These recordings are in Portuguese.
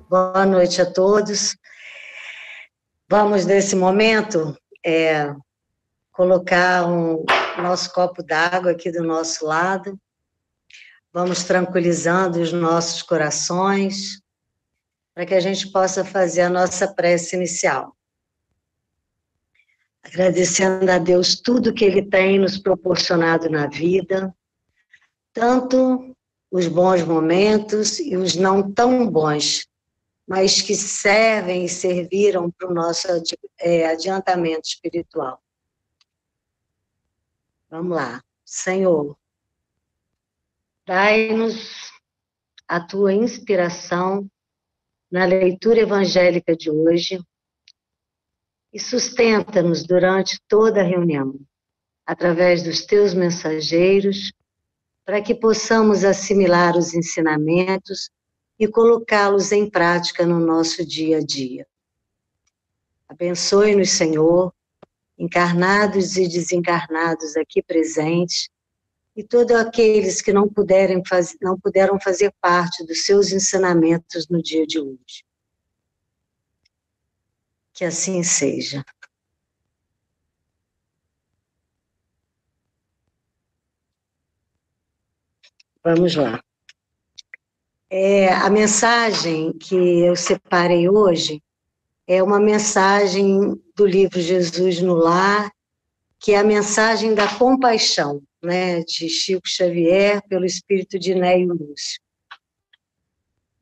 Boa noite a todos. Vamos, nesse momento, colocar nosso copo d'água aqui do nosso lado. Vamos tranquilizando os nossos corações, para que a gente possa fazer a nossa prece inicial. Agradecendo a Deus tudo que Ele tem nos proporcionado na vida, tanto os bons momentos e os não tão bons, mas que servem e serviram para o nosso adiantamento espiritual. Vamos lá. Senhor, dai-nos a tua inspiração na leitura evangélica de hoje e sustenta-nos durante toda a reunião, através dos teus mensageiros, para que possamos assimilar os ensinamentos e colocá-los em prática no nosso dia a dia. Abençoe-nos, Senhor, encarnados e desencarnados aqui presentes, e todos aqueles que não puderam fazer parte dos seus ensinamentos no dia de hoje. Que assim seja. Vamos lá. A mensagem que eu separei hoje é uma mensagem do livro Jesus no Lar, que é a mensagem da compaixão, né, de Chico Xavier, pelo espírito de Néio Lúcio.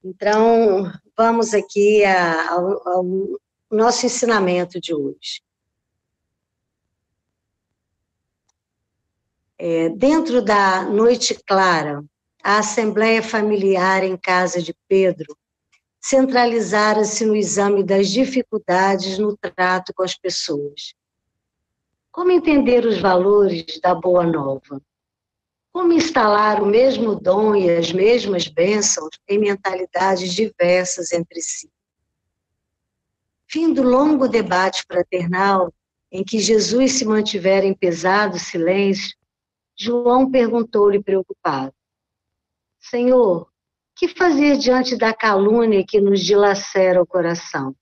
Então, vamos aqui ao nosso ensinamento de hoje. Dentro da noite clara, a assembleia familiar em casa de Pedro centralizara-se no exame das dificuldades no trato com as pessoas. Como entender os valores da Boa Nova? Como instalar o mesmo dom e as mesmas bênçãos em mentalidades diversas entre si? Fim do longo debate fraternal, em que Jesus se mantivera em pesado silêncio, João perguntou-lhe preocupado: Senhor, que fazer diante da calúnia que nos dilacera o coração?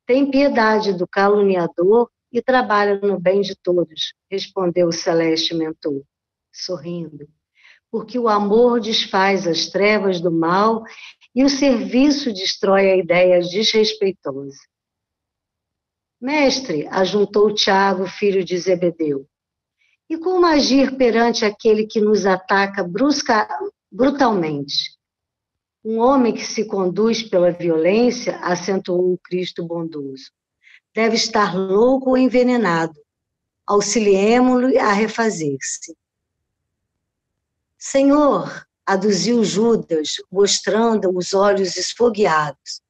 Tem piedade do caluniador e trabalha no bem de todos, respondeu o celeste mentor, sorrindo, porque o amor desfaz as trevas do mal e o serviço destrói a ideia desrespeitosa. Mestre, ajuntou Tiago, filho de Zebedeu, e como agir perante aquele que nos ataca brutalmente? Um homem que se conduz pela violência, acentuou o Cristo bondoso, deve estar louco ou envenenado. Auxiliemo-lo a refazer-se. Senhor, aduziu Judas, mostrando os olhos esfogueados,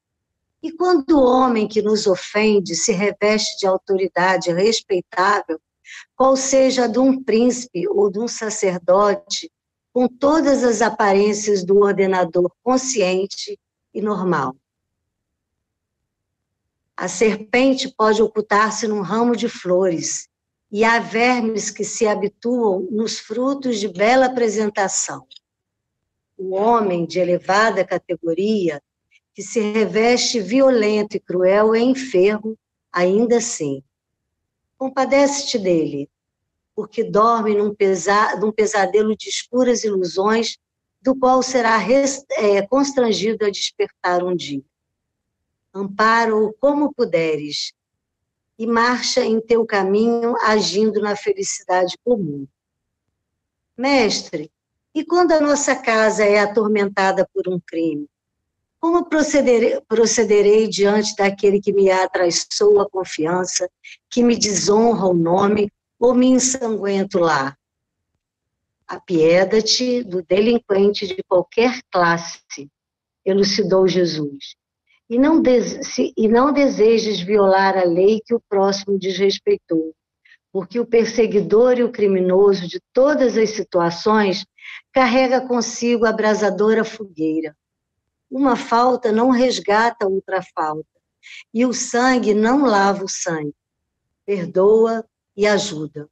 e quando o homem que nos ofende se reveste de autoridade respeitável, qual seja a de um príncipe ou de um sacerdote, com todas as aparências do ordenador consciente e normal. A serpente pode ocultar-se num ramo de flores, e há vermes que se habituam nos frutos de bela apresentação. O homem de elevada categoria, que se reveste violento e cruel, é enfermo, ainda assim. Compadece-te dele, porque dorme num pesadelo de escuras ilusões, do qual será constrangido a despertar um dia. Ampara-o como puderes, e marcha em teu caminho, agindo na felicidade comum. Mestre, e quando a nossa casa é atormentada por um crime, como procederei diante daquele que me atraiçou a confiança, que me desonra o nome, ou me ensanguenta o lar? Apieda-te do delinquente de qualquer classe, elucidou Jesus, e não desejes violar a lei que o próximo desrespeitou, porque o perseguidor e o criminoso de todas as situações carrega consigo a abrasadora fogueira. Uma falta não resgata outra falta, e o sangue não lava o sangue. Perdoa e ajuda.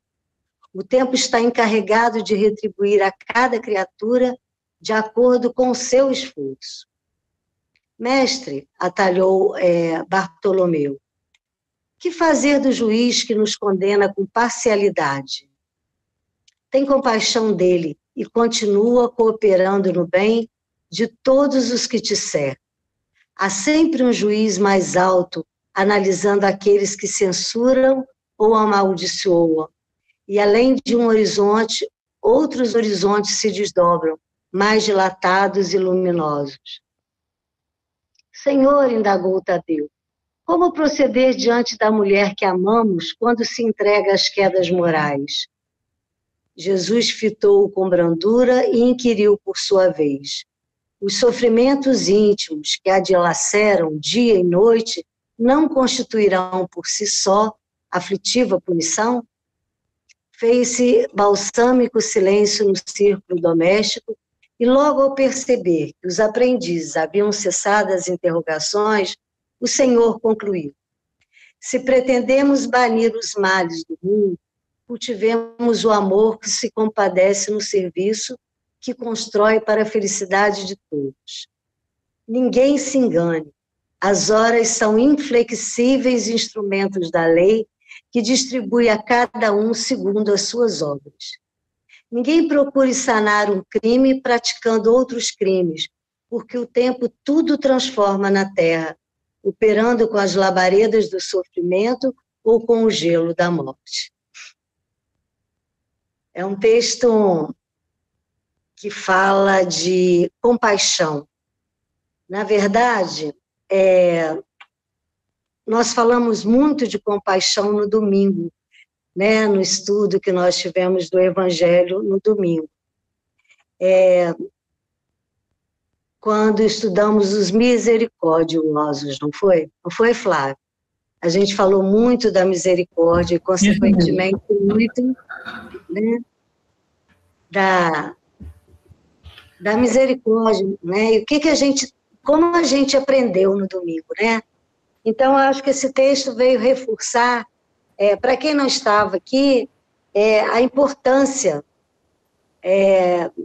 O tempo está encarregado de retribuir a cada criatura de acordo com o seu esforço. Mestre, atalhou Bartolomeu, que fazer do juiz que nos condena com parcialidade? Tem compaixão dele e continua cooperando no bem de todos os que te cercam. Há sempre um juiz mais alto, analisando aqueles que censuram ou amaldiçoam. E além de um horizonte, outros horizontes se desdobram, mais dilatados e luminosos. Senhor, indagou Tadeu, como proceder diante da mulher que amamos quando se entrega às quedas morais? Jesus fitou-o com brandura e inquiriu por sua vez. Os sofrimentos íntimos que a dilaceram dia e noite não constituirão por si só aflitiva punição? Fez-se balsâmico silêncio no círculo doméstico e logo ao perceber que os aprendizes haviam cessado as interrogações, o Senhor concluiu: se pretendemos banir os males do mundo, cultivemos o amor que se compadece no serviço que constrói para a felicidade de todos. Ninguém se engane, as horas são inflexíveis instrumentos da lei que distribui a cada um segundo as suas obras. Ninguém procure sanar um crime praticando outros crimes, porque o tempo tudo transforma na terra, operando com as labaredas do sofrimento ou com o gelo da morte. É um texto que fala de compaixão. Na verdade, nós falamos muito de compaixão no domingo, né, no estudo que nós tivemos do Evangelho no domingo. Quando estudamos os misericordiosos, não foi? Não foi, Flávio? A gente falou muito da misericórdia e, consequentemente, muito, né, da misericórdia, né? E o que a gente, como a gente aprendeu no domingo, né? Então, eu acho que esse texto veio reforçar, para quem não estava aqui, a importância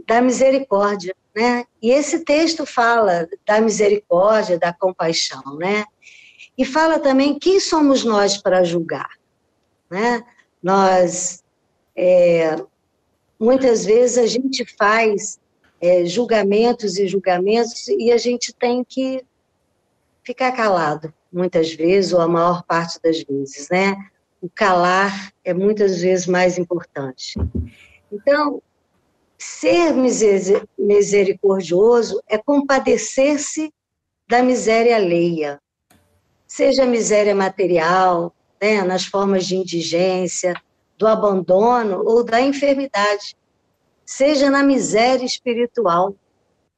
da misericórdia, né? E esse texto fala da misericórdia, da compaixão, né? E fala também quem somos nós para julgar, né? Nós, muitas vezes, a gente faz julgamentos e julgamentos e a gente tem que ficar calado, muitas vezes, ou a maior parte das vezes, né? O calar é muitas vezes mais importante. Então, ser misericordioso é compadecer-se da miséria alheia, seja a miséria material, né, nas formas de indigência, do abandono ou da enfermidade, seja na miséria espiritual,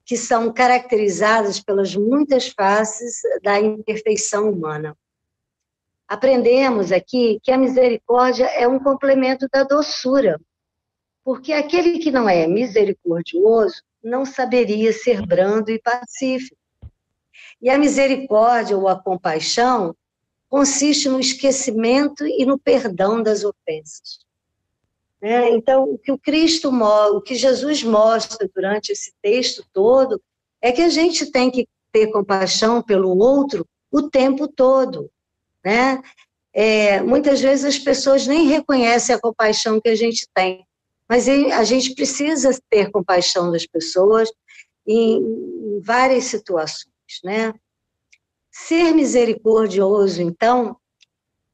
que são caracterizadas pelas muitas faces da imperfeição humana. Aprendemos aqui que a misericórdia é um complemento da doçura, porque aquele que não é misericordioso não saberia ser brando e pacífico. E a misericórdia ou a compaixão consiste no esquecimento e no perdão das ofensas. Então, o que Jesus mostra durante esse texto todo é que a gente tem que ter compaixão pelo outro o tempo todo, né? Muitas vezes as pessoas nem reconhecem a compaixão que a gente tem, mas a gente precisa ter compaixão das pessoas em várias situações, né? Ser misericordioso, então,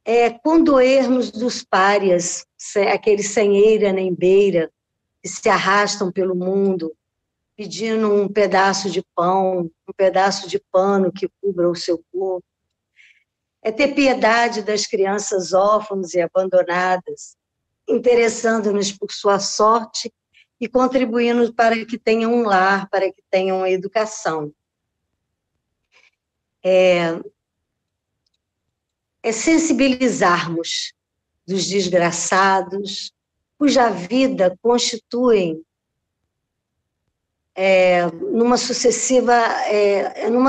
é condoermos dos párias, aqueles sem eira nem beira, que se arrastam pelo mundo, pedindo um pedaço de pão, um pedaço de pano que cubra o seu corpo. É ter piedade das crianças órfãs e abandonadas, interessando-nos por sua sorte e contribuindo para que tenham um lar, para que tenham uma educação. É sensibilizarmos dos desgraçados, cuja vida constituem numa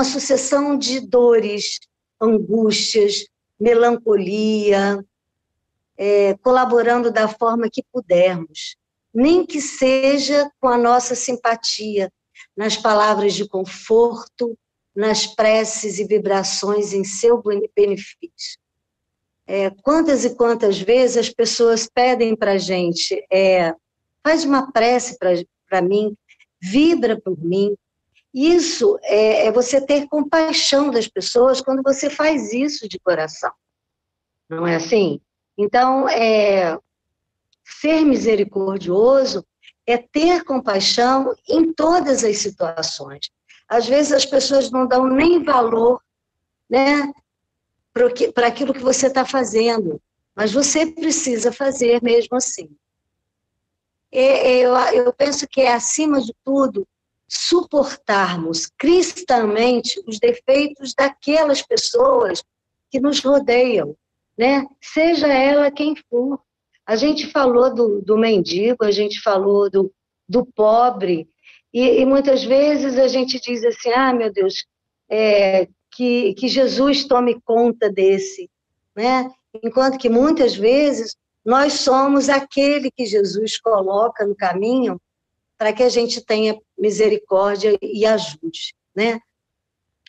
sucessão de dores, angústias, melancolia, colaborando da forma que pudermos, nem que seja com a nossa simpatia, nas palavras de conforto, nas preces e vibrações em seu benefício. Quantas e quantas vezes as pessoas pedem para a gente, faz uma prece para mim, vibra por mim. Isso é você ter compaixão das pessoas quando você faz isso de coração. Não é assim? Então, ser misericordioso é ter compaixão em todas as situações. Às vezes as pessoas não dão nem valor, né, para aquilo que você está fazendo, mas você precisa fazer mesmo assim. Eu penso que é, acima de tudo, suportarmos cristamente os defeitos daquelas pessoas que nos rodeiam, né? Seja ela quem for. A gente falou do mendigo, a gente falou do pobre, e muitas vezes a gente diz assim, meu Deus, que Jesus tome conta desse, né? Enquanto que muitas vezes nós somos aquele que Jesus coloca no caminho para que a gente tenha misericórdia e ajude, né?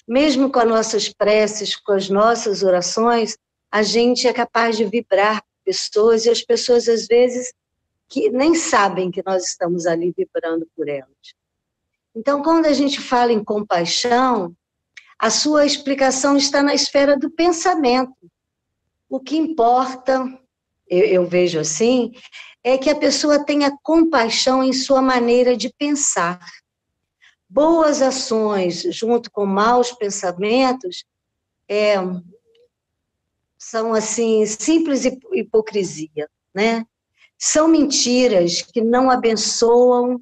Mesmo com as nossas preces, com as nossas orações, a gente é capaz de vibrar pessoas, e as pessoas, às vezes, que nem sabem que nós estamos ali vibrando por elas. Então, quando a gente fala em compaixão, a sua explicação está na esfera do pensamento. O que importa, eu vejo assim, é que a pessoa tenha compaixão em sua maneira de pensar. Boas ações junto com maus pensamentos são, assim, simples hipocrisia, né? São mentiras que não abençoam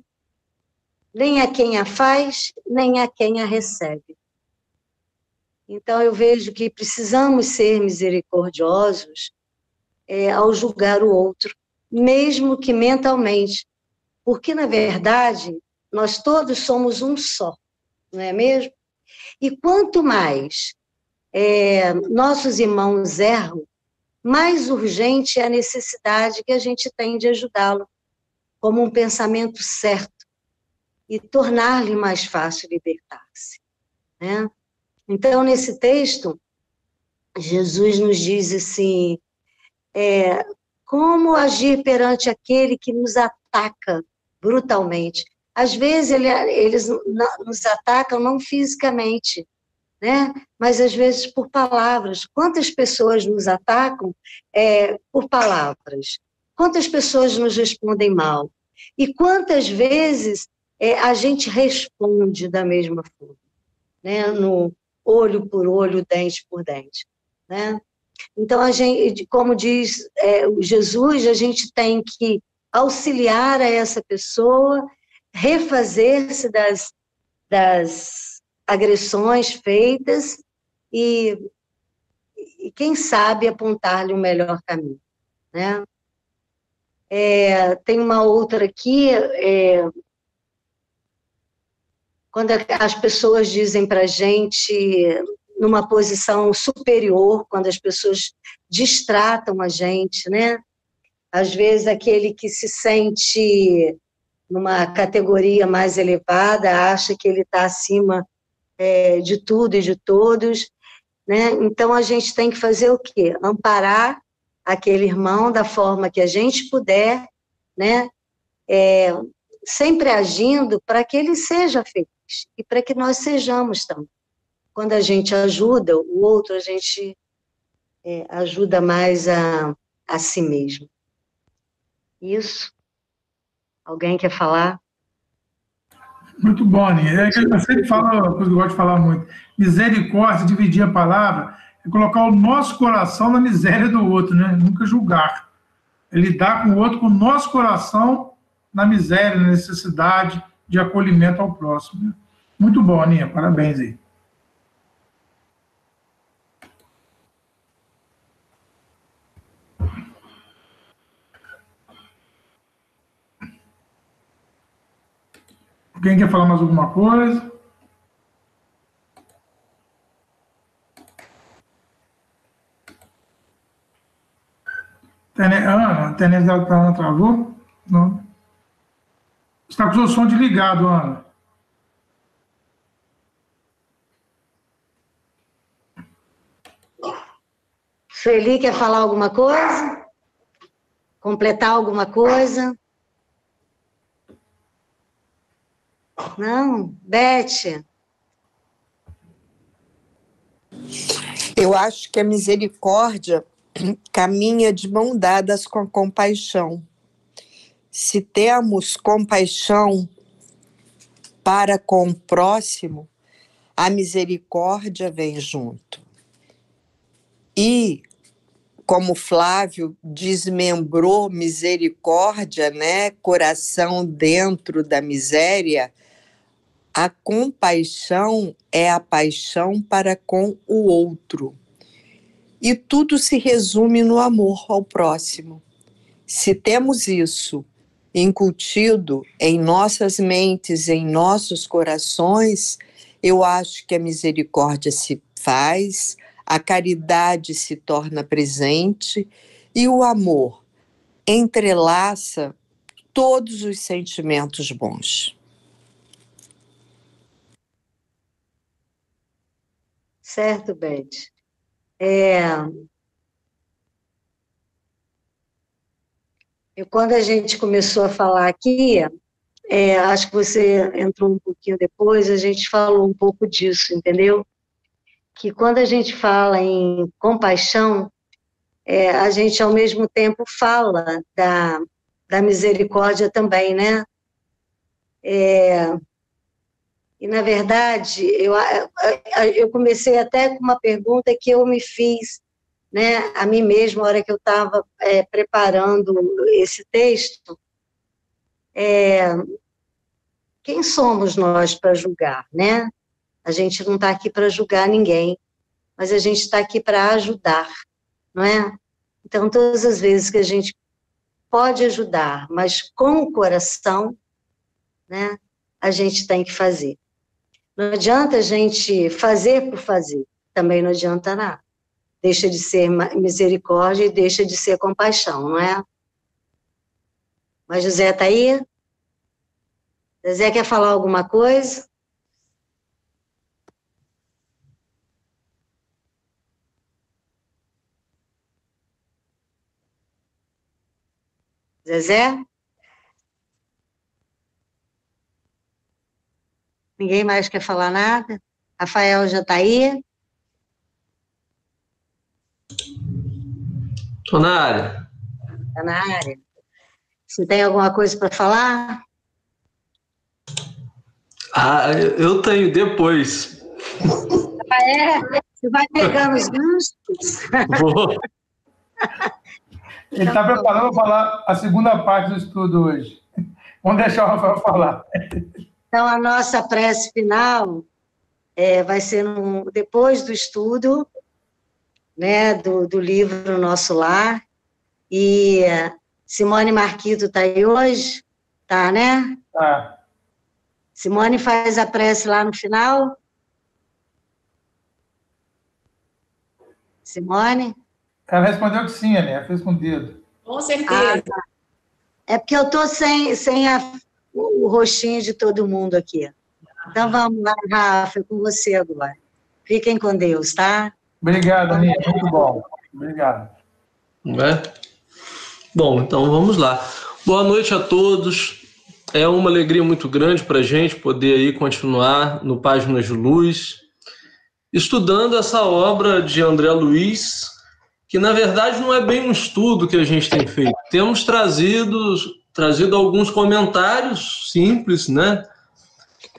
nem a quem a faz, nem a quem a recebe. Então, eu vejo que precisamos ser misericordiosos ao julgar o outro, mesmo que mentalmente, porque, na verdade, nós todos somos um só, não é mesmo? E quanto mais nossos irmãos erram, mais urgente é a necessidade que a gente tem de ajudá-lo, como um pensamento certo, e tornar-lhe mais fácil libertar-se, né? Então, nesse texto, Jesus nos diz assim, como agir perante aquele que nos ataca brutalmente. Às vezes, eles nos atacam não fisicamente, né? Mas às vezes por palavras. Quantas pessoas nos atacam por palavras? Quantas pessoas nos respondem mal? E quantas vezes a gente responde da mesma forma, né? No olho por olho, dente por dente, né? Então, a gente, como diz Jesus, a gente tem que auxiliar a essa pessoa, refazer-se das agressões feitas e quem sabe, apontar-lhe um melhor caminho, né? Tem uma outra aqui, quando as pessoas dizem para a gente, numa posição superior, quando as pessoas distratam a gente, né? Às vezes, aquele que se sente numa categoria mais elevada, acha que ele está acima de tudo e de todos, né? Então, a gente tem que fazer o quê? Amparar aquele irmão da forma que a gente puder, né? Sempre agindo para que ele seja feliz e para que nós sejamos também. Quando a gente ajuda o outro, a gente ajuda mais a si mesmo. Isso. Alguém quer falar? Muito bom, Aninha. Eu sempre falo uma coisa que eu gosto de falar muito. Misericórdia, dividir a palavra, é colocar o nosso coração na miséria do outro, né? Nunca julgar. É lidar com o outro com o nosso coração na miséria, na necessidade de acolhimento ao próximo. Né? Muito bom, Aninha. Parabéns aí. Alguém quer falar mais alguma coisa? Ana, a internet da Ana travou? Não. Está com o seu som desligado, Ana. Sueli quer falar alguma coisa? Completar alguma coisa? Não? Beth? Eu acho que a misericórdia caminha de mão dadas com a compaixão. Se temos compaixão para com o próximo, a misericórdia vem junto. E, como Flávio desmembrou misericórdia, né? Coração dentro da miséria, a compaixão é a paixão para com o outro. E tudo se resume no amor ao próximo. Se temos isso incutido em nossas mentes, em nossos corações, eu acho que a misericórdia se faz, a caridade se torna presente e o amor entrelaça todos os sentimentos bons. Certo, Beth. Quando a gente começou a falar aqui, acho que você entrou um pouquinho depois, a gente falou um pouco disso, entendeu? Que quando a gente fala em compaixão, a gente ao mesmo tempo fala da misericórdia também, né? E, na verdade, eu comecei até com uma pergunta que eu me fiz, né, a mim mesma, na hora que eu estava preparando esse texto. Quem somos nós para julgar, né? A gente não está aqui para julgar ninguém, mas a gente está aqui para ajudar, não é? Então, todas as vezes que a gente pode ajudar, mas com o coração, né, a gente tem que fazer. Não adianta a gente fazer por fazer, também não adianta nada. Deixa de ser misericórdia e deixa de ser compaixão, não é? Mas José está aí? José quer falar alguma coisa? Zezé? Ninguém mais quer falar nada? Rafael já está aí? Estou na área. Está na área. Você tem alguma coisa para falar? Eu tenho depois. Você vai pegando os ganchos? Vou. Ele está preparando para falar a segunda parte do estudo hoje. Vamos deixar o Rafael falar. Então, a nossa prece final vai ser depois do estudo, né, do livro Nosso Lar. E Simone Marquito está aí hoje? Tá, né? Tá. Simone faz a prece lá no final? Simone? Ela respondeu que sim, Aninha, fez com o dedo. Com certeza. Tá. É porque eu estou sem o rostinho de todo mundo aqui. Então vamos lá, Rafa, com você agora. Fiquem com Deus, tá? Obrigado, Aninha, muito bom. Obrigado. Bom, então vamos lá. Boa noite a todos. É uma alegria muito grande para a gente poder aí continuar no Páginas de Luz, estudando essa obra de André Luiz, que na verdade não é bem um estudo que a gente tem feito. Temos trazido alguns comentários simples, né?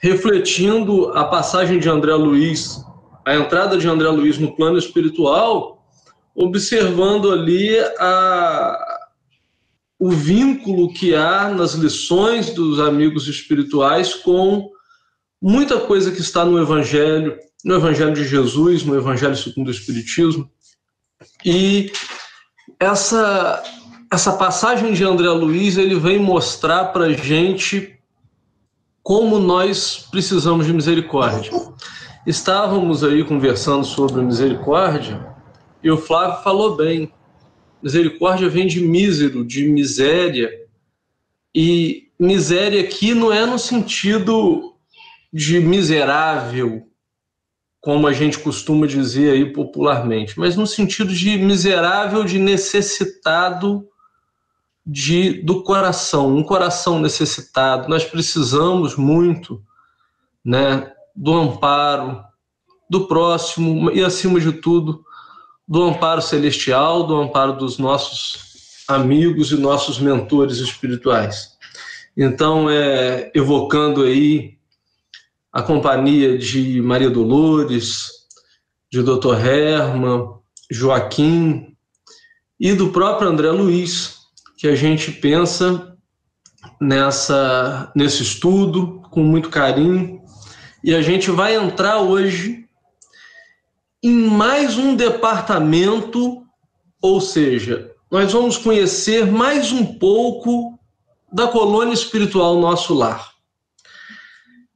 Refletindo a passagem de André Luiz, a entrada de André Luiz no plano espiritual, observando ali o vínculo que há nas lições dos amigos espirituais com muita coisa que está no Evangelho de Jesus, no Evangelho segundo o Espiritismo. E essa passagem de André Luiz, ele vem mostrar para a gente como nós precisamos de misericórdia. Estávamos aí conversando sobre misericórdia e o Flávio falou bem. Misericórdia vem de mísero, de miséria. E miséria aqui não é no sentido de miserável, como a gente costuma dizer aí popularmente, mas no sentido de miserável, de necessitado do coração, um coração necessitado. Nós precisamos muito, né, do amparo do próximo e, acima de tudo, do amparo celestial, do amparo dos nossos amigos e nossos mentores espirituais. Então, evocando aí a companhia de Maria Dolores, de Dr. Herman, Joaquim e do próprio André Luiz, que a gente pensa nesse estudo com muito carinho, e a gente vai entrar hoje em mais um departamento, ou seja, nós vamos conhecer mais um pouco da colônia espiritual Nosso Lar.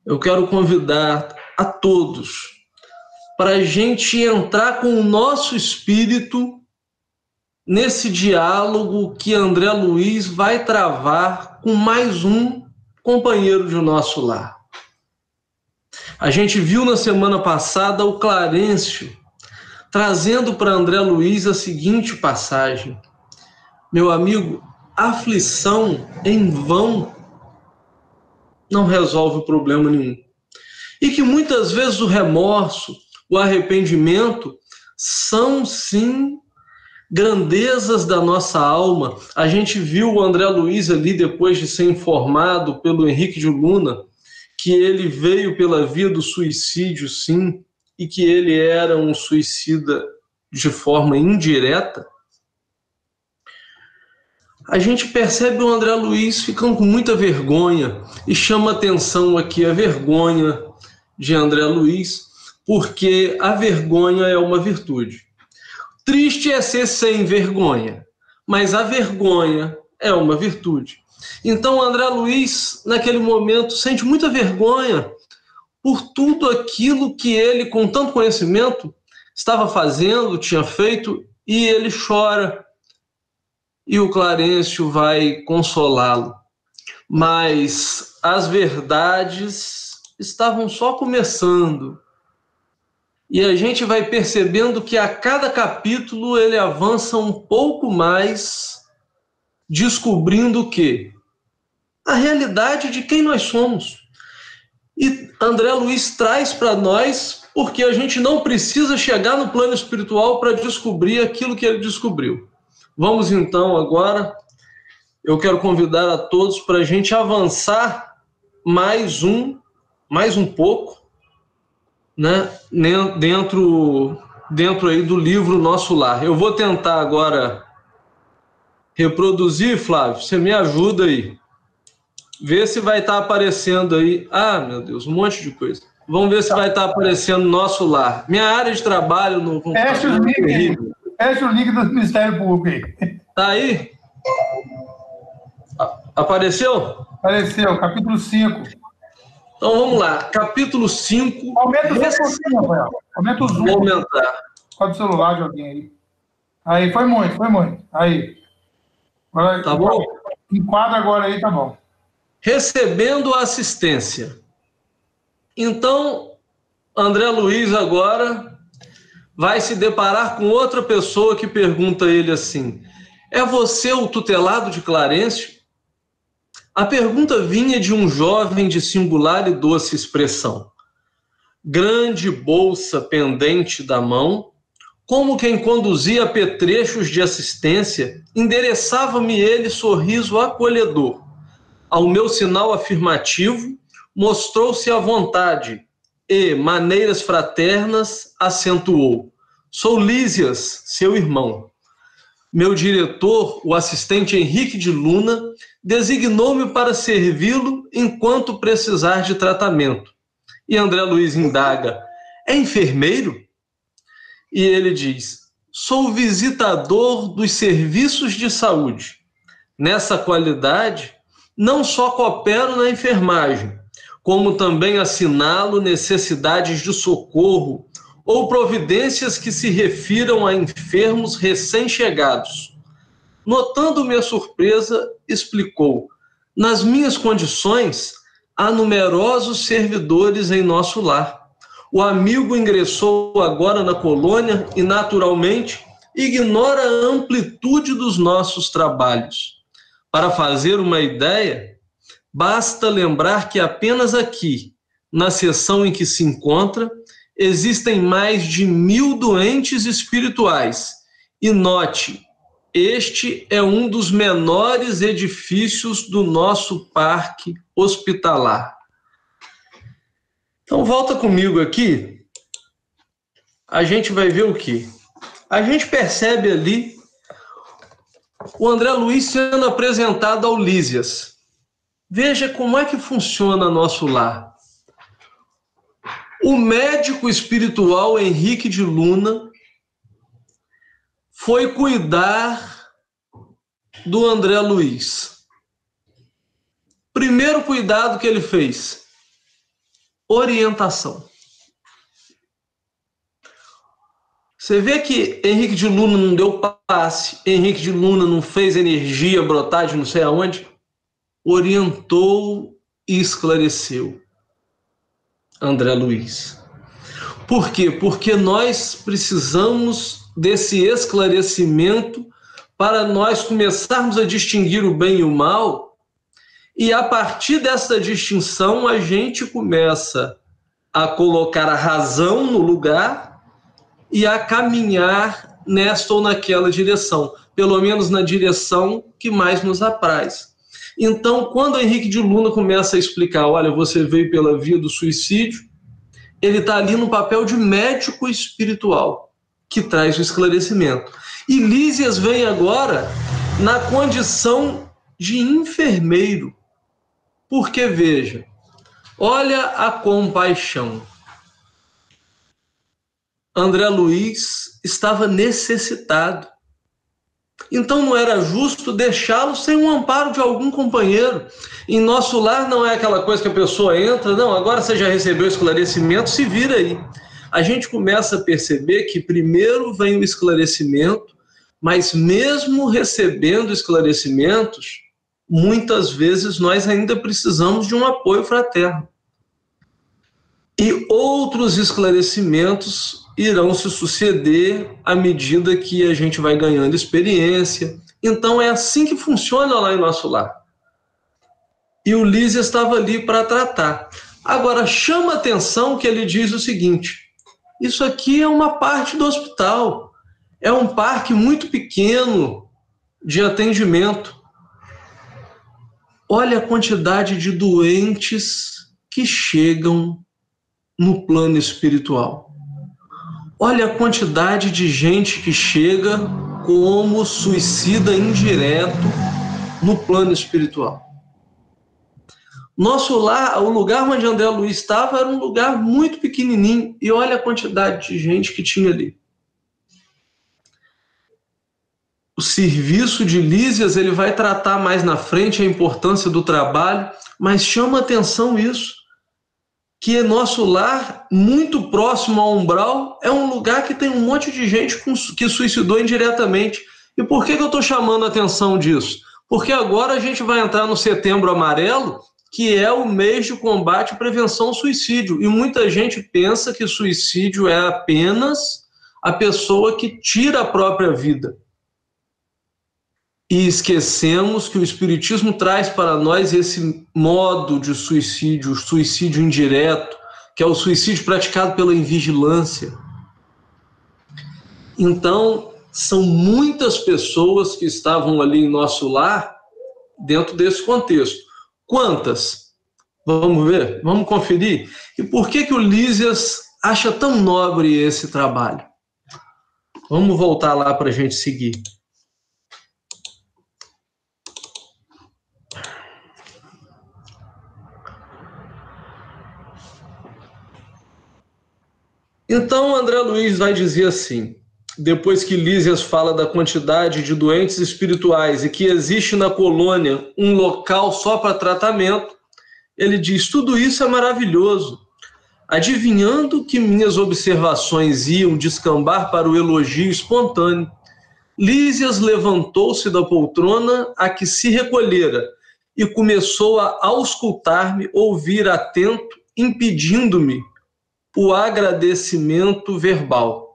Eu quero convidar a todos para a gente entrar com o nosso espírito nesse diálogo que André Luiz vai travar com mais um companheiro de Nosso Lar. A gente viu na semana passada o Clarencio trazendo para André Luiz a seguinte passagem: meu amigo, aflição em vão não resolve problema nenhum. E que muitas vezes o remorso, o arrependimento são, sim, grandezas da nossa alma. A gente viu o André Luiz ali, depois de ser informado pelo Henrique de Luna, que ele veio pela via do suicídio, sim, e que ele era um suicida de forma indireta. A gente percebe o André Luiz ficando com muita vergonha, e chama atenção aqui a vergonha de André Luiz, porque a vergonha é uma virtude. Triste é ser sem vergonha, mas a vergonha é uma virtude. Então André Luiz, naquele momento, sente muita vergonha por tudo aquilo que ele, com tanto conhecimento, estava fazendo, tinha feito, e ele chora. E o Clarencio vai consolá-lo. Mas as verdades estavam só começando. E a gente vai percebendo que a cada capítulo ele avança um pouco mais, descobrindo o quê? A realidade de quem nós somos. E André Luiz traz para nós, porque a gente não precisa chegar no plano espiritual para descobrir aquilo que ele descobriu. Vamos então agora, eu quero convidar a todos para a gente avançar mais um pouco, né, dentro aí do livro Nosso Lar. Eu vou tentar agora reproduzir, Flávio, você me ajuda aí. Vê se vai estar aparecendo aí. Ah, meu Deus, um monte de coisa. Vamos ver se vai estar aparecendo Nosso Lar. Minha área de trabalho no computador. Fecha o link do Ministério Público aí. Tá aí? Apareceu? Apareceu, capítulo 5. Então vamos lá, capítulo 5. Aumenta o zoom, Rafael. Aumenta o zoom. Vou aumentar. Pode o celular de alguém aí. Aí, foi muito. Aí. Agora, tá bom? Enquadra agora aí, tá bom. Recebendo assistência. Então, André Luiz agora vai se deparar com outra pessoa que pergunta a ele assim: é você o tutelado de Clarencio? A pergunta vinha de um jovem de singular e doce expressão. Grande bolsa pendente da mão, como quem conduzia apetrechos de assistência, endereçava-me ele sorriso acolhedor. Ao meu sinal afirmativo, mostrou-se à vontade e, maneiras fraternas, acentuou: sou Lísias, seu irmão. Meu diretor, o assistente Henrique de Luna, designou-me para servi-lo enquanto precisar de tratamento. E André Luiz indaga: é enfermeiro? E ele diz: sou visitador dos serviços de saúde. Nessa qualidade, não só coopero na enfermagem, como também assinalo necessidades de socorro ou providências que se refiram a enfermos recém-chegados. Notando minha surpresa, explicou: nas minhas condições, há numerosos servidores em nosso lar. O amigo ingressou agora na colônia e, naturalmente, ignora a amplitude dos nossos trabalhos. Para fazer uma ideia, basta lembrar que apenas aqui, na seção em que se encontra, existem mais de 1000 doentes espirituais. E note, este é um dos menores edifícios do nosso parque hospitalar. Então, volta comigo aqui. A gente vai ver o quê? A gente percebe ali o André Luiz sendo apresentado ao Lísias. Veja como é que funciona nosso lar. O médico espiritual Henrique de Luna foi cuidar do André Luiz. Primeiro cuidado que ele fez: orientação. Você vê que Henrique de Luna não deu passe, Henrique de Luna não fez energia brotar de não sei aonde, orientou e esclareceu André Luiz. Por quê? Porque nós precisamos desse esclarecimento para nós começarmos a distinguir o bem e o mal, e a partir dessa distinção a gente começa a colocar a razão no lugar e a caminhar nesta ou naquela direção, pelo menos na direção que mais nos apraz. Então, quando Henrique de Luna começa a explicar, olha, você veio pela via do suicídio, ele está ali no papel de médico espiritual, que traz o esclarecimento. E Lísias vem agora na condição de enfermeiro, porque, veja, olha a compaixão. André Luiz estava necessitado. Então não era justo deixá-lo sem um amparo de algum companheiro. Em nosso lar não é aquela coisa que a pessoa entra, não, agora você já recebeu esclarecimento, se vira aí. A gente começa a perceber que primeiro vem o esclarecimento, mas mesmo recebendo esclarecimentos, muitas vezes nós ainda precisamos de um apoio fraterno. E outros esclarecimentos irão se suceder à medida que a gente vai ganhando experiência. Então é assim que funciona lá em nosso lar. E o Lísias estava ali para tratar. Agora, chama atenção que ele diz o seguinte: isso aqui é uma parte do hospital, é um parque muito pequeno de atendimento. Olha a quantidade de doentes que chegam no plano espiritual. Olha a quantidade de gente que chega como suicida indireto no plano espiritual. Nosso lar, o lugar onde André Luiz estava, era um lugar muito pequenininho. E olha a quantidade de gente que tinha ali. O serviço de Lísias, ele vai tratar mais na frente a importância do trabalho, mas chama atenção isso, que nosso lar, muito próximo ao umbral, é um lugar que tem um monte de gente que suicidou indiretamente. E por que eu estou chamando a atenção disso? Porque agora a gente vai entrar no Setembro Amarelo, que é o mês de combate e prevenção ao suicídio. E muita gente pensa que suicídio é apenas a pessoa que tira a própria vida. E esquecemos que o Espiritismo traz para nós esse modo de suicídio, o suicídio indireto, que é o suicídio praticado pela invigilância. Então, são muitas pessoas que estavam ali em nosso lar dentro desse contexto. Quantas? Vamos ver? Vamos conferir? E por que o Lísias acha tão nobre esse trabalho? Vamos voltar lá para a gente seguir. Então, André Luiz vai dizer assim, depois que Lísias fala da quantidade de doentes espirituais e que existe na colônia um local só para tratamento, ele diz: tudo isso é maravilhoso. Adivinhando que minhas observações iam descambar para o elogio espontâneo, Lísias levantou-se da poltrona a que se recolhera e começou a auscultar-me, ouvir atento, impedindo-me o agradecimento verbal.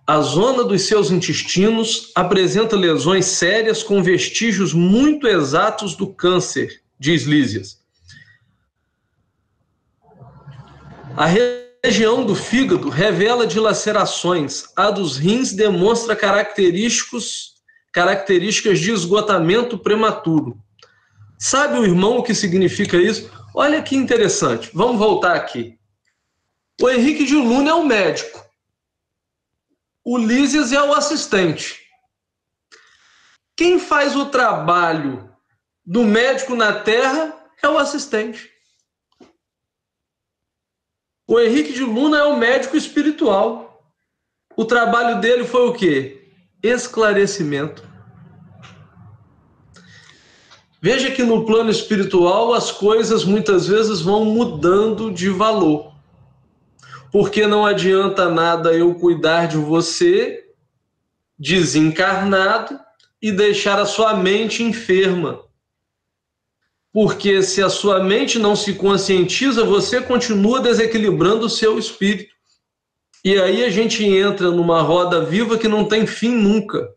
A zona dos seus intestinos apresenta lesões sérias com vestígios muito exatos do câncer, diz Lísias. A região do fígado revela dilacerações, a dos rins demonstra características de esgotamento prematuro. Sabe o irmão o que significa isso? Olha que interessante, vamos voltar aqui. O Henrique de Luna é o médico, o Lísias é o assistente. Quem faz o trabalho do médico na terra é o assistente. O Henrique de Luna é o médico espiritual. O trabalho dele foi o quê? Esclarecimento. Veja que no plano espiritual as coisas muitas vezes vão mudando de valor. Porque não adianta nada eu cuidar de você desencarnado e deixar a sua mente enferma. Porque se a sua mente não se conscientiza, você continua desequilibrando o seu espírito. E aí a gente entra numa roda viva que não tem fim nunca.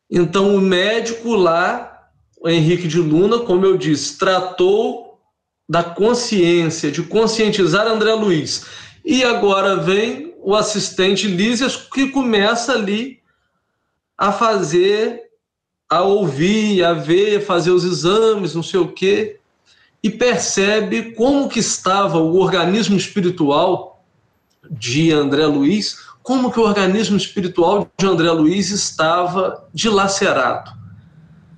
Então o médico lá, o Henrique de Luna, como eu disse, tratou da consciência, de conscientizar André Luiz. E agora vem o assistente Lísias, que começa ali a fazer, a ouvir, a ver, fazer os exames, não sei o quê, e percebe como que estava o organismo espiritual de André Luiz, como que o organismo espiritual de André Luiz estava dilacerado.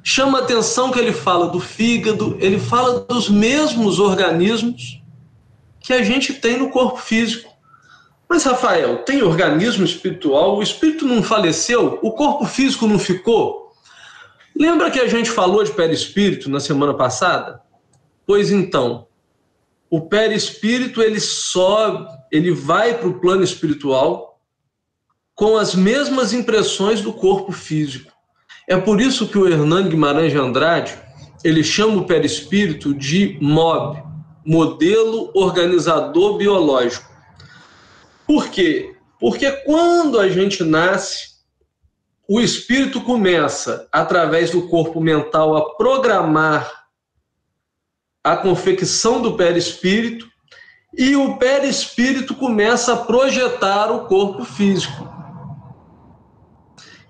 Chama a atenção que ele fala do fígado, ele fala dos mesmos organismos que a gente tem no corpo físico. Mas, Rafael, tem organismo espiritual, o espírito não faleceu, o corpo físico não ficou? Lembra que a gente falou de perispírito na semana passada? Pois então, o perispírito ele sobe, ele vai para o plano espiritual com as mesmas impressões do corpo físico. É por isso que o Hernani Guimarães de Andrade ele chama o perispírito de MOB, Modelo Organizador Biológico. Por quê? Porque quando a gente nasce, o espírito começa, através do corpo mental, a programar a confecção do perispírito e o perispírito começa a projetar o corpo físico.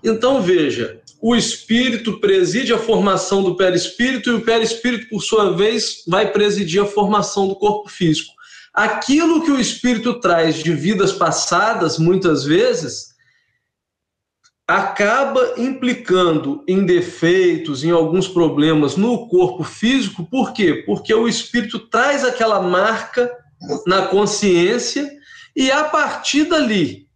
Então, veja, o espírito preside a formação do perispírito e o perispírito, por sua vez, vai presidir a formação do corpo físico. Aquilo que o espírito traz de vidas passadas, muitas vezes, acaba implicando em defeitos, em alguns problemas no corpo físico. Por quê? Porque o espírito traz aquela marca na consciência e, a partir dali,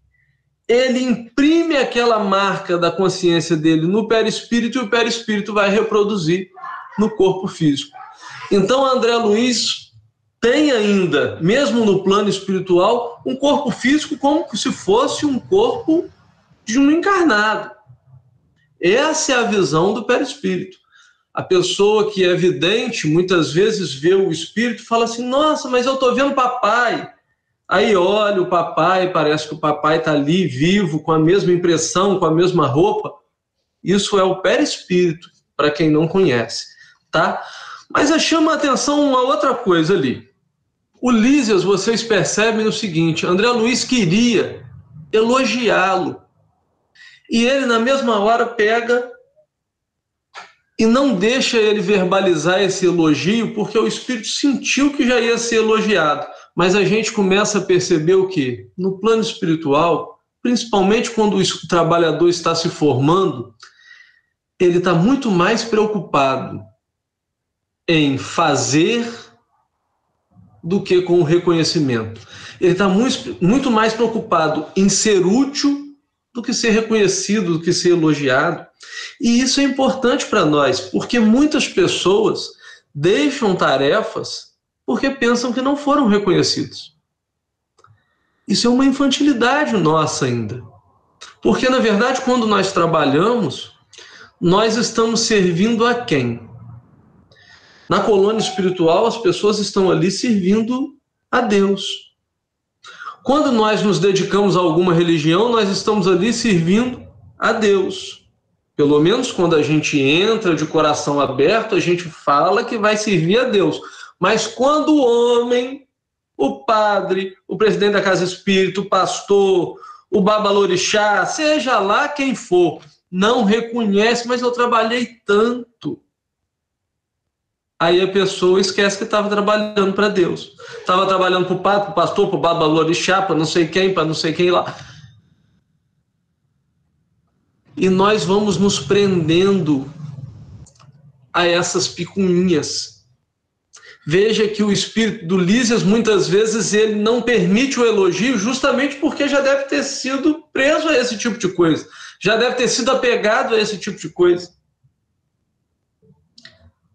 ele imprime aquela marca da consciência dele no perispírito e o perispírito vai reproduzir no corpo físico. Então, André Luiz tem ainda, mesmo no plano espiritual, um corpo físico como se fosse um corpo de um encarnado. Essa é a visão do perispírito. A pessoa que é vidente, muitas vezes vê o espírito e fala assim, nossa, mas eu estou vendo papai. Aí olha o papai, parece que o papai está ali vivo, com a mesma impressão, com a mesma roupa. Isso é o perispírito, para quem não conhece, tá? Mas chama a atenção uma outra coisa ali. O Lísias, vocês percebem o seguinte, André Luiz queria elogiá-lo. E ele, na mesma hora, pega e não deixa ele verbalizar esse elogio, porque o espírito sentiu que já ia ser elogiado. Mas a gente começa a perceber o quê? No plano espiritual, principalmente quando o trabalhador está se formando, ele está muito mais preocupado em fazer do que com o reconhecimento. Ele está muito mais preocupado em ser útil do que ser reconhecido, do que ser elogiado. E isso é importante para nós, porque muitas pessoas deixam tarefas porque pensam que não foram reconhecidos. Isso é uma infantilidade nossa ainda. Porque, na verdade, quando nós trabalhamos, nós estamos servindo a quem? Na colônia espiritual, as pessoas estão ali servindo a Deus. Quando nós nos dedicamos a alguma religião, nós estamos ali servindo a Deus. Pelo menos quando a gente entra de coração aberto, a gente fala que vai servir a Deus. Mas quando o homem, o padre, o presidente da casa espírita, o pastor, o babalorixá, seja lá quem for, não reconhece, mas eu trabalhei tanto. Aí a pessoa esquece que estava trabalhando para Deus. Estava trabalhando para o padre, para o pastor, para o babalorixá, para não sei quem lá. E nós vamos nos prendendo a essas picuinhas. Veja que o espírito do Lísias, muitas vezes, ele não permite o elogio justamente porque já deve ter sido preso a esse tipo de coisa. Já deve ter sido apegado a esse tipo de coisa.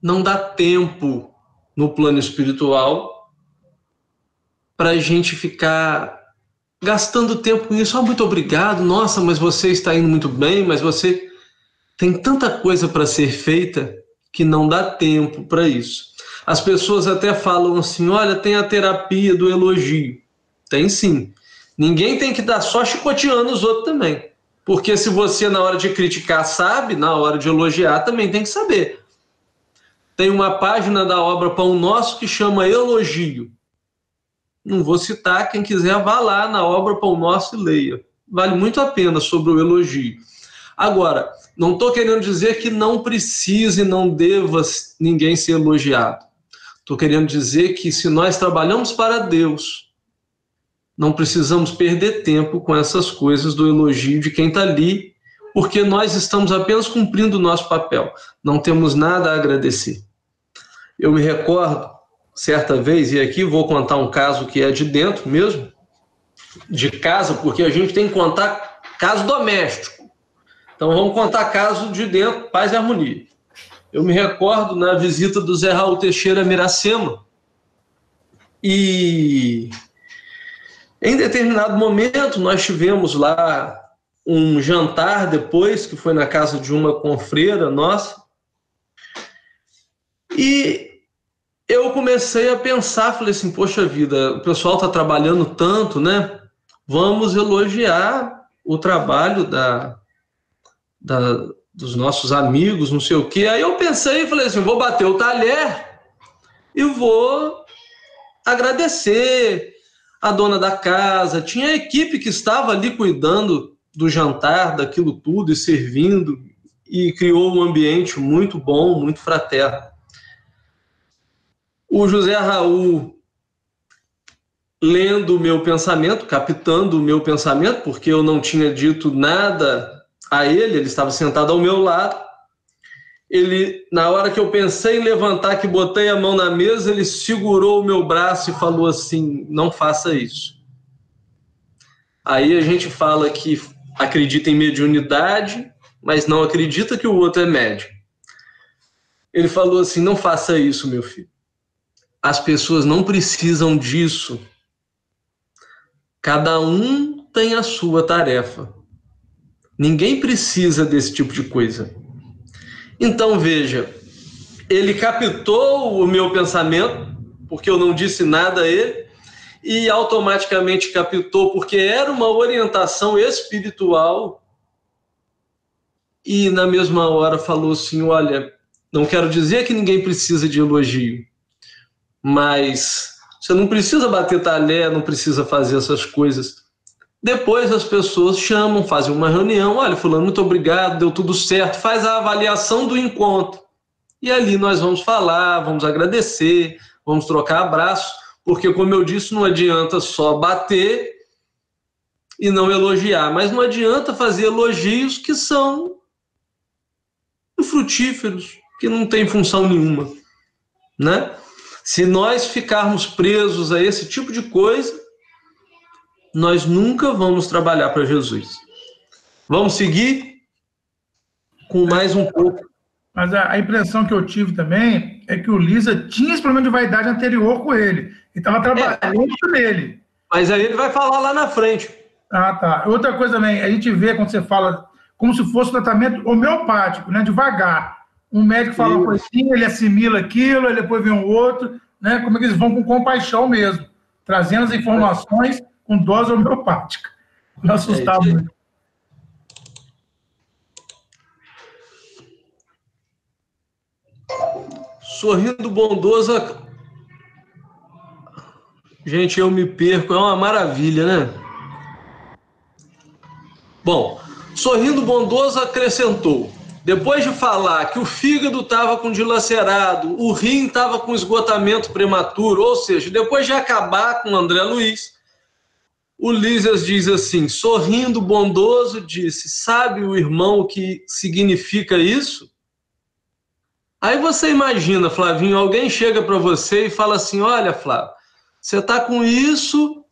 Não dá tempo no plano espiritual para a gente ficar gastando tempo com isso. Muito obrigado, nossa, mas você está indo muito bem, mas você tem tanta coisa para ser feita que não dá tempo para isso. As pessoas até falam assim, olha, tem a terapia do elogio. Tem sim. Ninguém tem que dar só chicoteando os outros também. Porque se você, na hora de criticar, sabe, na hora de elogiar, também tem que saber. Tem uma página da obra Pão Nosso que chama Elogio. Não vou citar, quem quiser vá lá na obra Pão Nosso e leia. Vale muito a pena sobre o elogio. Agora, não estou querendo dizer que não precise, não deva ninguém ser elogiado. Estou querendo dizer que se nós trabalhamos para Deus, não precisamos perder tempo com essas coisas do elogio de quem está ali, porque nós estamos apenas cumprindo o nosso papel. Não temos nada a agradecer. Eu me recordo, certa vez, e aqui vou contar um caso que é de dentro mesmo, de casa, porque a gente tem que contar caso doméstico. Então vamos contar caso de dentro, paz e harmonia. Eu me recordo na visita do Zé Raul Teixeira a Miracema, e em determinado momento nós tivemos lá um jantar depois, que foi na casa de uma confreira nossa, e eu comecei a pensar, falei assim, poxa vida, o pessoal está trabalhando tanto, né? Vamos elogiar o trabalho dos nossos amigos, não sei o quê. Aí eu pensei e falei assim, vou bater o talher e vou agradecer a dona da casa. Tinha a equipe que estava ali cuidando do jantar, daquilo tudo e servindo, e criou um ambiente muito bom, muito fraterno. O José Raul, lendo o meu pensamento, captando o meu pensamento, porque eu não tinha dito nada a ele estava sentado ao meu lado. Ele, na hora que eu pensei em levantar, que botei a mão na mesa, ele segurou o meu braço e falou assim, não faça isso. Aí a gente fala que acredita em mediunidade, mas não acredita que o outro é médium. Ele falou assim, não faça isso, meu filho. As pessoas não precisam disso. Cada um tem a sua tarefa. Ninguém precisa desse tipo de coisa. Então, veja, ele captou o meu pensamento, porque eu não disse nada a ele, e automaticamente captou, porque era uma orientação espiritual, e na mesma hora falou assim, olha, não quero dizer que ninguém precisa de elogio, mas você não precisa bater talher, não precisa fazer essas coisas. Depois as pessoas chamam, fazem uma reunião, olha, fulano, muito obrigado, deu tudo certo, faz a avaliação do encontro. E ali nós vamos falar, vamos agradecer, vamos trocar abraços, porque, como eu disse, não adianta só bater e não elogiar, mas não adianta fazer elogios que são infrutíferos, que não têm função nenhuma, né? Se nós ficarmos presos a esse tipo de coisa, nós nunca vamos trabalhar para Jesus. Vamos seguir com mais um pouco. Mas a impressão que eu tive também é que o Lisa tinha esse problema de vaidade anterior com ele. Ele estava trabalhando nele. Mas aí ele vai falar lá na frente. Ah, tá. Outra coisa também, a gente vê quando você fala como se fosse um tratamento homeopático, né? Devagar. Um médico fala uma coisinha, ele assimila aquilo, aí depois vem um outro, né? Como é que eles vão com compaixão mesmo. trazendo as informações com dose homeopática. Não assustava muito. Sorrindo bondoso. Gente, eu me perco, é uma maravilha, né? Bom, Sorrindo bondoso acrescentou: depois de falar que o fígado estava com dilacerado, o rim estava com esgotamento prematuro, ou seja, depois de acabar com André Luiz, o Lísias diz assim: sorrindo bondoso, disse: sabe o irmão o que significa isso? Aí você imagina, Flavinho, alguém chega para você e fala assim: olha, Flávio, você está com isso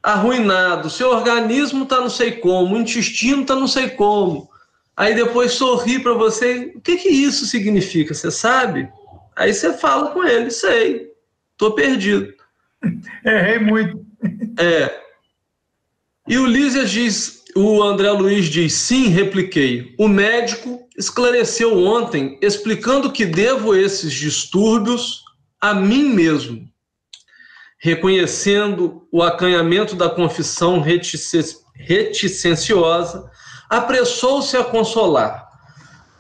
arruinado, seu organismo está não sei como, o intestino está não sei como. Aí depois sorri para você: o que isso significa, você sabe? Aí você fala com ele: sei, estou perdido. Errei muito. E o Lísias diz, o André Luiz diz: sim, repliquei. O médico esclareceu ontem, explicando que devo esses distúrbios a mim mesmo. Reconhecendo o acanhamento da confissão reticenciosa, apressou-se a consolar.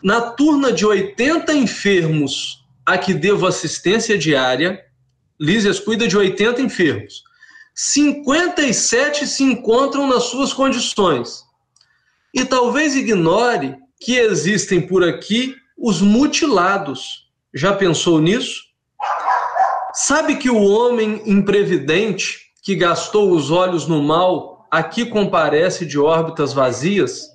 Na turna de 80 enfermos a que devo assistência diária, Lísias cuida de 80 enfermos. 57 se encontram nas suas condições. E talvez ignore que existem por aqui os mutilados. Já pensou nisso? Sabe que o homem imprevidente que gastou os olhos no mal aqui comparece de órbitas vazias?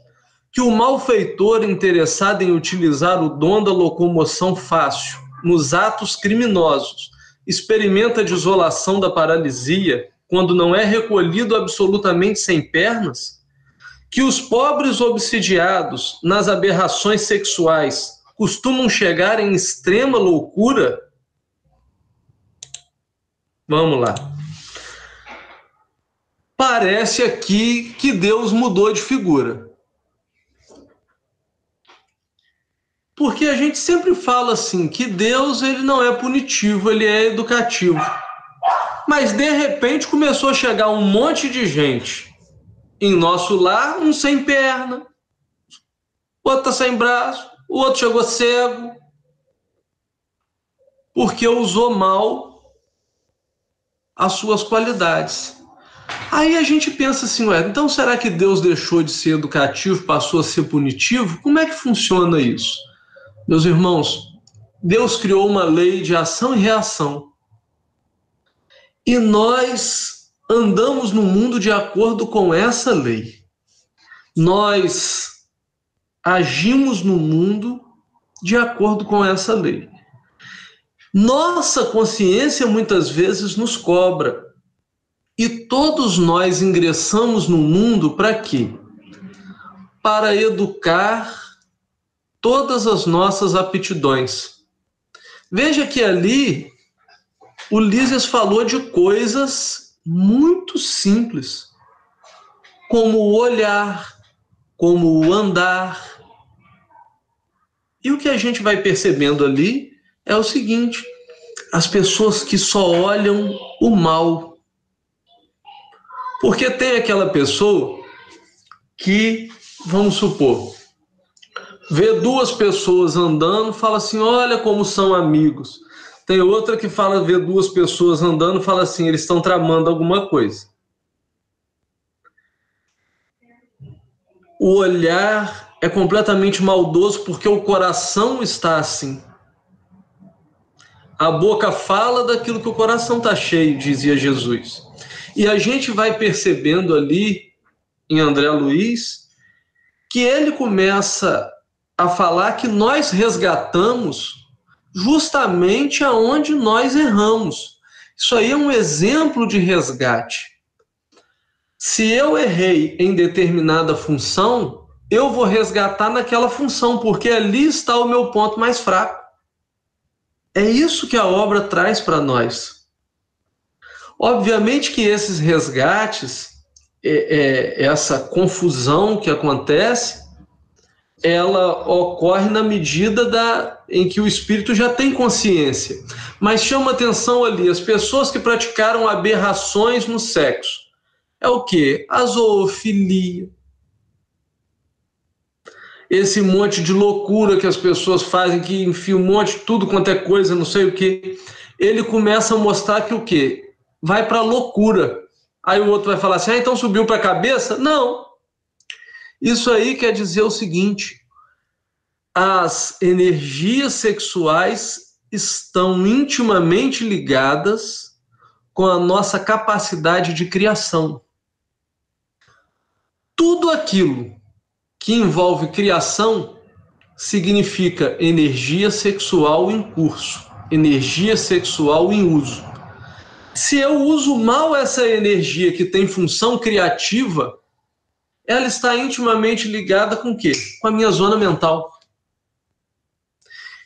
Que o malfeitor interessado em utilizar o dom da locomoção fácil nos atos criminosos experimenta a desolação da paralisia quando não é recolhido absolutamente sem pernas? Que os pobres obsidiados nas aberrações sexuais costumam chegar em extrema loucura? Vamos lá. Parece aqui que Deus mudou de figura. Porque a gente sempre fala assim, que Deus ele não é punitivo, ele é educativo. Mas de repente começou a chegar um monte de gente em nosso lar, um sem perna, o outro tá sem braço, o outro chegou cego, porque usou mal as suas qualidades. Aí a gente pensa assim, ué, então será que Deus deixou de ser educativo, passou a ser punitivo? Como é que funciona isso? Meus irmãos, Deus criou uma lei de ação e reação. E nós andamos no mundo de acordo com essa lei. Nós agimos no mundo de acordo com essa lei. Nossa consciência muitas vezes nos cobra. E todos nós ingressamos no mundo para quê? Para educar todas as nossas aptidões. Veja que ali o Lísias falou de coisas muito simples, como o olhar, como o andar. E o que a gente vai percebendo ali é o seguinte: as pessoas que só olham o mal. Porque tem aquela pessoa que, vamos supor, vê duas pessoas andando, fala assim, olha como são amigos. Tem outra que vê duas pessoas andando, fala assim, eles estão tramando alguma coisa. O olhar é completamente maldoso porque o coração está assim. A boca fala daquilo que o coração está cheio, dizia Jesus. E a gente vai percebendo ali, em André Luiz, que ele começa a falar que nós resgatamos justamente aonde nós erramos. Isso aí é um exemplo de resgate. Se eu errei em determinada função, eu vou resgatar naquela função, porque ali está o meu ponto mais fraco. É isso que a obra traz para nós. Obviamente que esses resgates, essa confusão que acontece, ela ocorre na medida em que o espírito já tem consciência. Mas chama atenção ali, as pessoas que praticaram aberrações no sexo. É o quê? A zoofilia. Esse monte de loucura que as pessoas fazem, que enfia um monte de tudo quanto é coisa, não sei o quê. Ele começa a mostrar que o quê? Vai para a loucura. Aí o outro vai falar assim, então subiu para a cabeça? Não. Isso aí quer dizer o seguinte, as energias sexuais estão intimamente ligadas com a nossa capacidade de criação. Tudo aquilo que envolve criação significa energia sexual em curso, energia sexual em uso. Se eu uso mal essa energia que tem função criativa, ela está intimamente ligada com o quê? Com a minha zona mental.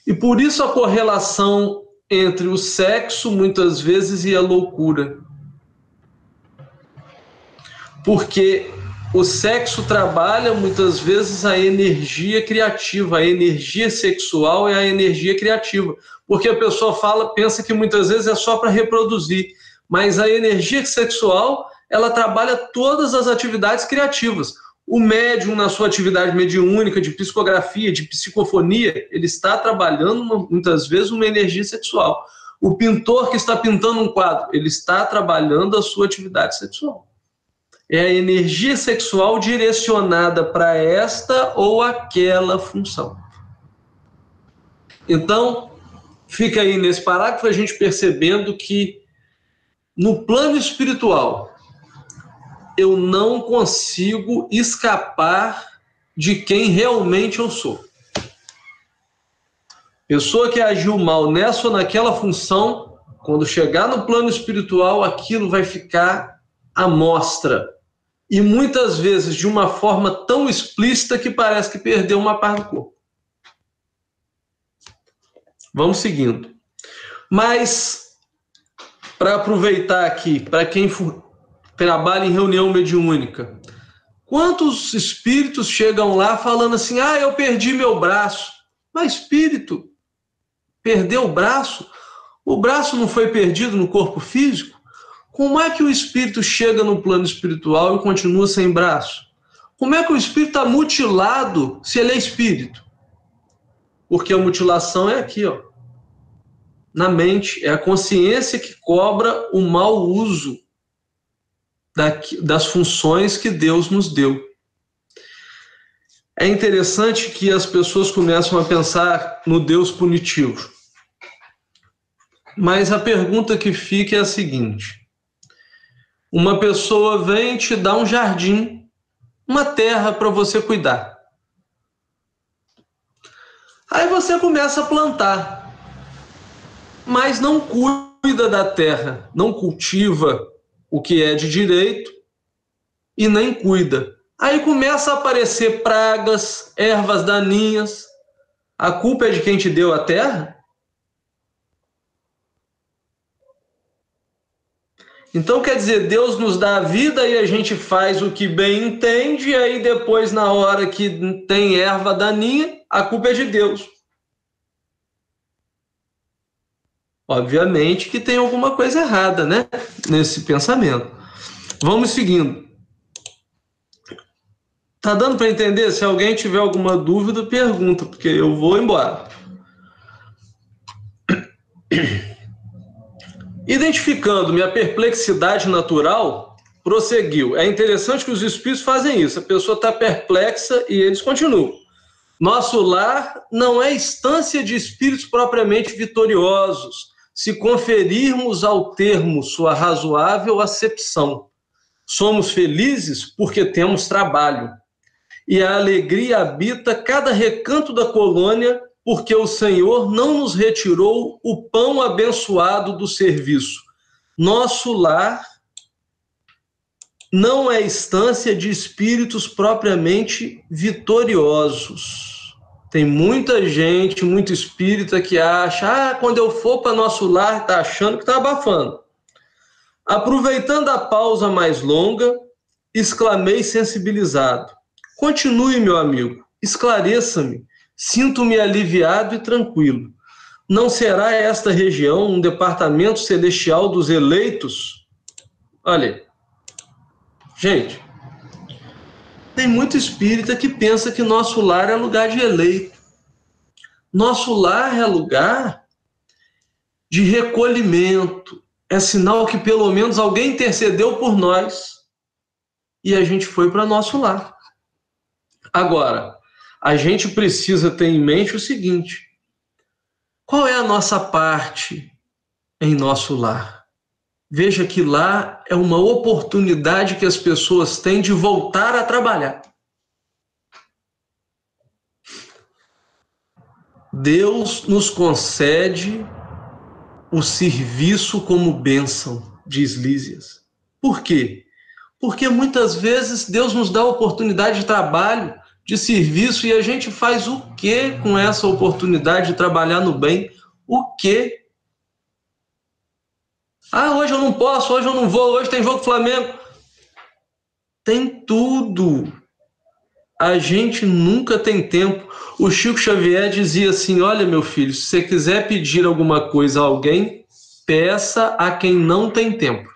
E por isso a correlação entre o sexo, muitas vezes, e a loucura. Porque o sexo trabalha, muitas vezes, a energia criativa. A energia sexual é a energia criativa. Porque a pessoa pensa que muitas vezes é só para reproduzir. Mas a energia sexual, ela trabalha todas as atividades criativas. O médium, na sua atividade mediúnica, de psicografia, de psicofonia, ele está trabalhando, muitas vezes, uma energia sexual. O pintor que está pintando um quadro, ele está trabalhando a sua atividade sexual. É a energia sexual direcionada para esta ou aquela função. Então, fica aí nesse parágrafo a gente percebendo que no plano espiritual eu não consigo escapar de quem realmente eu sou. Pessoa que agiu mal nessa ou naquela função, quando chegar no plano espiritual, aquilo vai ficar à mostra. E muitas vezes de uma forma tão explícita que parece que perdeu uma parte do corpo. Vamos seguindo. Mas, para aproveitar aqui, para quem trabalha em reunião mediúnica, quantos espíritos chegam lá falando assim, eu perdi meu braço. Mas espírito perdeu o braço? O braço não foi perdido no corpo físico? Como é que o espírito chega no plano espiritual e continua sem braço? Como é que o espírito está mutilado se ele é espírito? Porque a mutilação é aqui, ó, na mente. É a consciência que cobra o mau uso das funções que Deus nos deu. É interessante que as pessoas começam a pensar no Deus punitivo. Mas a pergunta que fica é a seguinte: uma pessoa vem te dar um jardim, uma terra para você cuidar. Aí você começa a plantar, mas não cuida da terra, não cultiva o que é de direito e nem cuida. Aí começa a aparecer pragas, ervas daninhas. A culpa é de quem te deu a terra? Então, quer dizer, Deus nos dá a vida e a gente faz o que bem entende, e aí depois, na hora que tem erva daninha, a culpa é de Deus. Obviamente que tem alguma coisa errada, né, nesse pensamento. Vamos seguindo. Tá dando para entender? Se alguém tiver alguma dúvida, pergunta, porque eu vou embora. Identificando minha perplexidade natural, prosseguiu. É interessante que os espíritos fazem isso. A pessoa está perplexa e eles continuam. Nosso lar não é instância de espíritos propriamente vitoriosos, se conferirmos ao termo sua razoável acepção. Somos felizes porque temos trabalho. E a alegria habita cada recanto da colônia, porque o Senhor não nos retirou o pão abençoado do serviço. Nosso lar não é instância de espíritos propriamente vitoriosos. Tem muita gente, muito espírita que acha, quando eu for para nosso lar, está achando que está abafando. Aproveitando a pausa mais longa, exclamei sensibilizado. Continue, meu amigo. esclareça-me. Sinto-me aliviado e tranquilo. Não será esta região um departamento celestial dos eleitos? Olha, gente, tem muito espírita que pensa que nosso lar é lugar de eleito. Nosso lar é lugar de recolhimento. É sinal que pelo menos alguém intercedeu por nós e a gente foi para nosso lar. Agora, a gente precisa ter em mente o seguinte: qual é a nossa parte em nosso lar? Veja que lá é uma oportunidade que as pessoas têm de voltar a trabalhar. Deus nos concede o serviço como bênção, diz Lísias. Por quê? Porque muitas vezes Deus nos dá a oportunidade de trabalho, de serviço, e a gente faz o quê com essa oportunidade de trabalhar no bem? O quê? Ah, hoje eu não posso, hoje eu não vou, hoje tem jogo do Flamengo. Tem tudo. A gente nunca tem tempo. O Chico Xavier dizia assim: olha, meu filho, se você quiser pedir alguma coisa a alguém, peça a quem não tem tempo.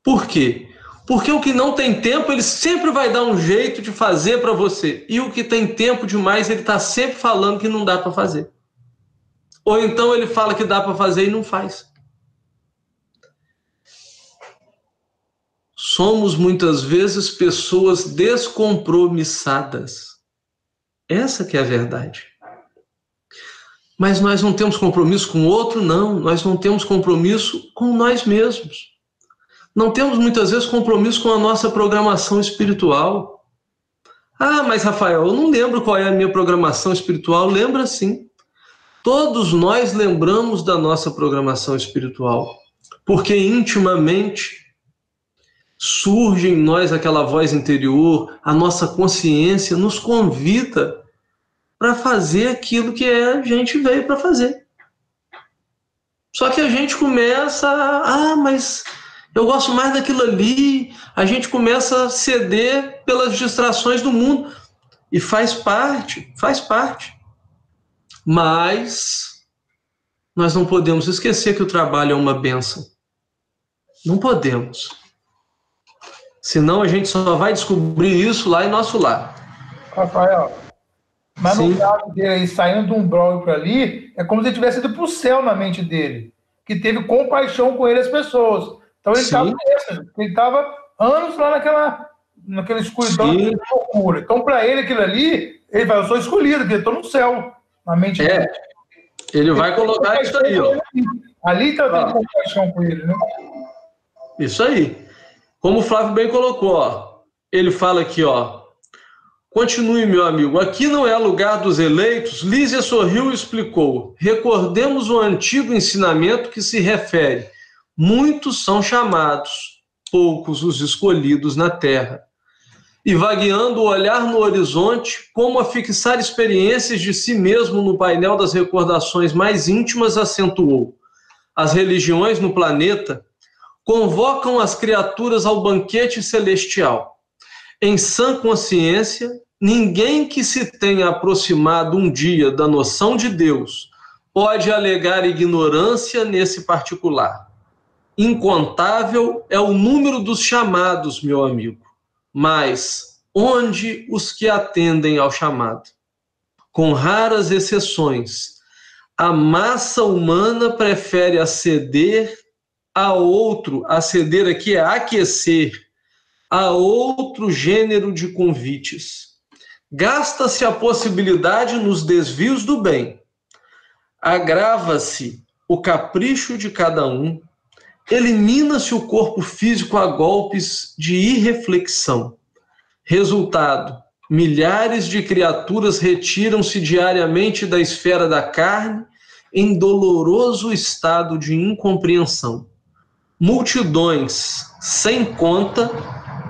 Por quê? Porque o que não tem tempo, ele sempre vai dar um jeito de fazer para você. E o que tem tempo demais, ele está sempre falando que não dá para fazer. Ou então ele fala que dá para fazer e não faz. Somos muitas vezes pessoas descompromissadas. Essa que é a verdade. Mas nós não temos compromisso com o outro, não. Nós não temos compromisso com nós mesmos. Não temos muitas vezes compromisso com a nossa programação espiritual. Ah, mas Rafael, eu não lembro qual é a minha programação espiritual. Lembra sim. Todos nós lembramos da nossa programação espiritual, porque intimamente surge em nós aquela voz interior, a nossa consciência nos convida para fazer aquilo que a gente veio para fazer. Só que a gente começa, mas eu gosto mais daquilo ali, a gente começa a ceder pelas distrações do mundo, e faz parte. Mas nós não podemos esquecer que o trabalho é uma bênção. Não podemos. Senão a gente só vai descobrir isso lá em nosso lar. Rafael, mas Sim. no caso dele aí, saindo de um brol para ali, é como se ele tivesse ido para o céu na mente dele, que teve compaixão com ele as pessoas. Então ele estava anos lá naquela escuridão, naquela loucura. Então para ele aquilo ali, ele fala: eu sou escolhido, porque eu estou no céu, na mente dele. Ele vai colocar isso aí, ó. Ali está tendo compaixão com ele, né? Isso aí. Como o Flávio bem colocou, ó, ele fala aqui, ó: continue, meu amigo, aqui não é lugar dos eleitos. Lísia sorriu e explicou: recordemos o antigo ensinamento que se refere: muitos são chamados, poucos os escolhidos na terra. E vagueando o olhar no horizonte, como a fixar experiências de si mesmo no painel das recordações mais íntimas, acentuou: as religiões no planeta convocam as criaturas ao banquete celestial. Em sã consciência, ninguém que se tenha aproximado um dia da noção de Deus pode alegar ignorância nesse particular. Incontável é o número dos chamados, meu amigo, mas onde os que atendem ao chamado? Com raras exceções, a massa humana prefere aceder aqui é aquecer, a outro gênero de convites. Gasta-se a possibilidade nos desvios do bem. Agrava-se o capricho de cada um. Elimina-se o corpo físico a golpes de irreflexão. Resultado: milhares de criaturas retiram-se diariamente da esfera da carne em doloroso estado de incompreensão. Multidões, sem conta,